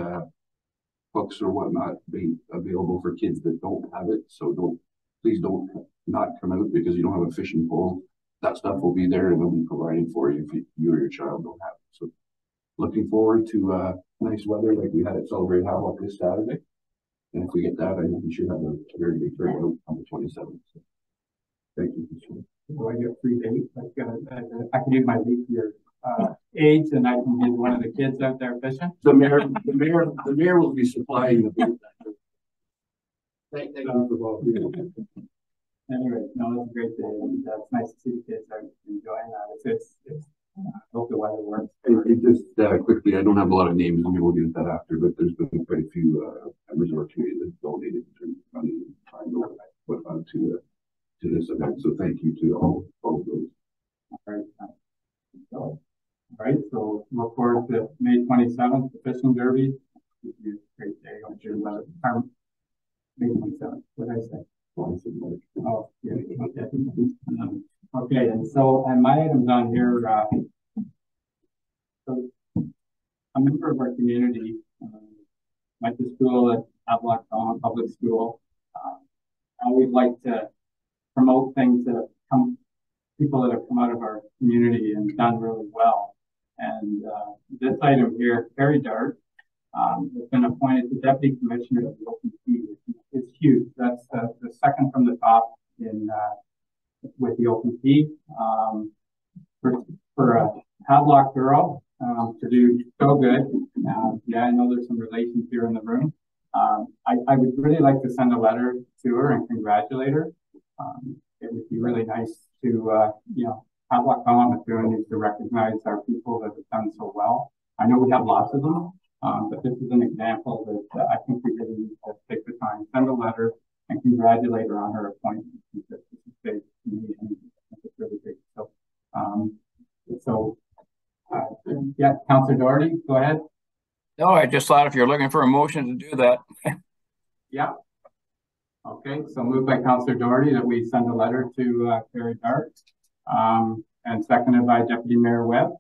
hooks or whatnot being available for kids that don't have it. So please don't not come out because you don't have a fishing pole. That stuff will be there and they'll be provided for you if you or your child don't have it. So looking forward to nice weather like we had at Celebrate Havelock this Saturday. And if we get that, I think we should have a very big turnout on the 27th. So thank you. Do I get free date? I can use my leap year age, and I can get one of the kids out there fishing. The mayor will be supplying the boat. Thank you for volunteering. Anyway, no, it's a great day, and it's nice to see the kids are enjoying that. It's I hope the weather works. Just quickly, I don't have a lot of names, and we'll get that after, but there's been quite a few members of our community that donated in terms of money and time put onto this event. So thank you to all of those. All right, so look forward to May 27th, the fishing derby. It'll be a great day. I'm sure about it. May 27th. What did I say? Oh, yeah. Okay, and my items on here. So a member of our community went to school at Havelock-Belmont Public School. I would like to promote things that have people that have come out of our community and done really well. And this item here, Terry Dart, has been appointed to Deputy Commissioner of the OPP. It's huge. That's the second from the top in with the OPP. For a Havelock girl to do so good. Yeah, I know there's some relations here in the room. I would really like to send a letter to her and congratulate her. It would be really nice to, Havelock-Belmont-Methuen needs to recognize our people that have done so well. I know we have lots of them, but this is an example that I think we really need to take the time, send a letter, and congratulate her on her appointment. It's big to me, and it's really big. Yeah, Councillor Doherty, go ahead. No, I just thought if you're looking for a motion to do that. Yeah. Okay, so moved by Councillor Doherty that we send a letter to Terry Dart, and seconded by Deputy Mayor Webb.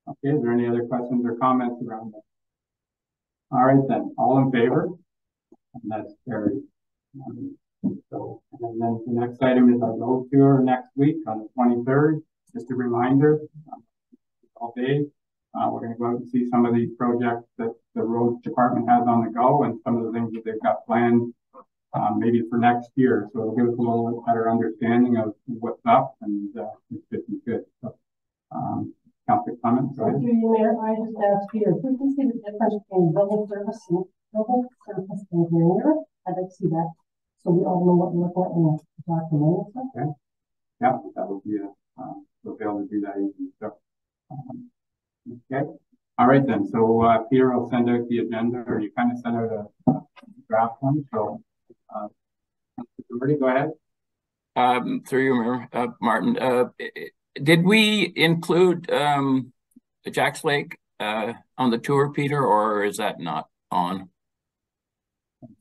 Okay, is there any other questions or comments around that? All right then, all in favor? And that's carried. And then the next item is our road tour next week on the 23rd. Just a reminder, all day. We're going to go out and see some of these projects that the road department has on the go and some of the things that they've got planned maybe for next year. So it'll give us a little better understanding of what's up, and it's just good. So, Councillor Clements, go ahead. Thank you, Mayor. I just asked Peter, if we can see the difference between building surface and granular, I'd like to see that. So we all know what we're looking at when we're talking. Okay. Yeah, that would be we'll be able to do that easily. So, okay. All right then. So Peter will send out the agenda, or you kind of send out a draft one. So go ahead. Through you, Mayor Martin. Did we include Jack's Lake on the tour, Peter, or is that not on?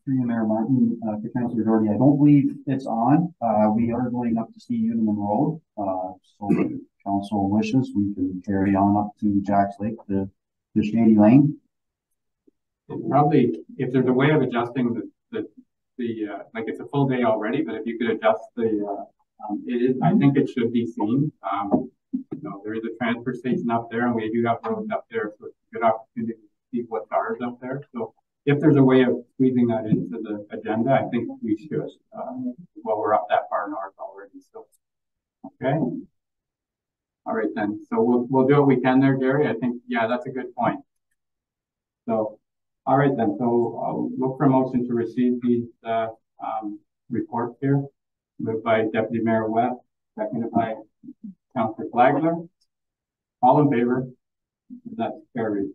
Through you, Mayor Martin, to Councillor Doherty, I don't believe it's on. We are going up to see Union Road. So if council wishes, we can carry on up to Jack's Lake, the Shady Lane. Probably, if there's a way of adjusting the like it's a full day already, but if you could adjust it is, I think it should be seen. There is a transfer station up there, and we do have roads up there, so it's a good opportunity to see what's ours up there. So if there's a way of squeezing that into the agenda, I think we should. Well, we're up that far north already, so okay. All right then. So we'll do what we can there, Gary. I think that's a good point. So all right then. So I'll look for a motion to receive these reports here. Moved by Deputy Mayor Webb, seconded by Councillor Flagler. All in favor? That's carried.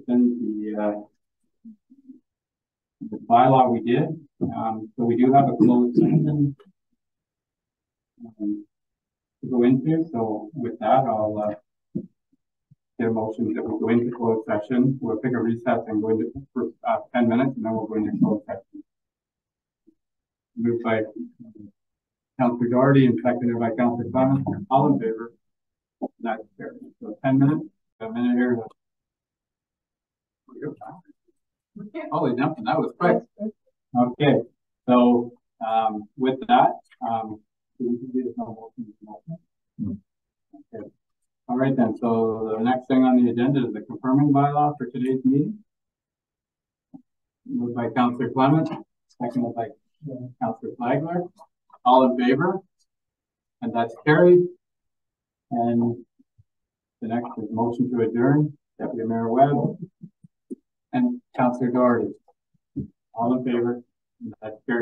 Then the bylaw we did. So we do have a closed session to go into. So with that, I'll get a motion that we go into closed session. We'll take a recess and go into for 10 minutes, and then we'll go into closed session. Moved by Councillor Doherty and seconded by Councillor Clement. All in favor? That's carried. So 10 minutes, a minute here. Holy jumping, that was quick. Okay, so with that, okay. All right then, so the next thing on the agenda is the confirming bylaw for today's meeting. Moved by Councillor Clement, seconded by Councillor Flagler. All in favor? And that's carried. And the next is motion to adjourn. Deputy Mayor Webb and Councillor Doherty. All in favor? And that's carried.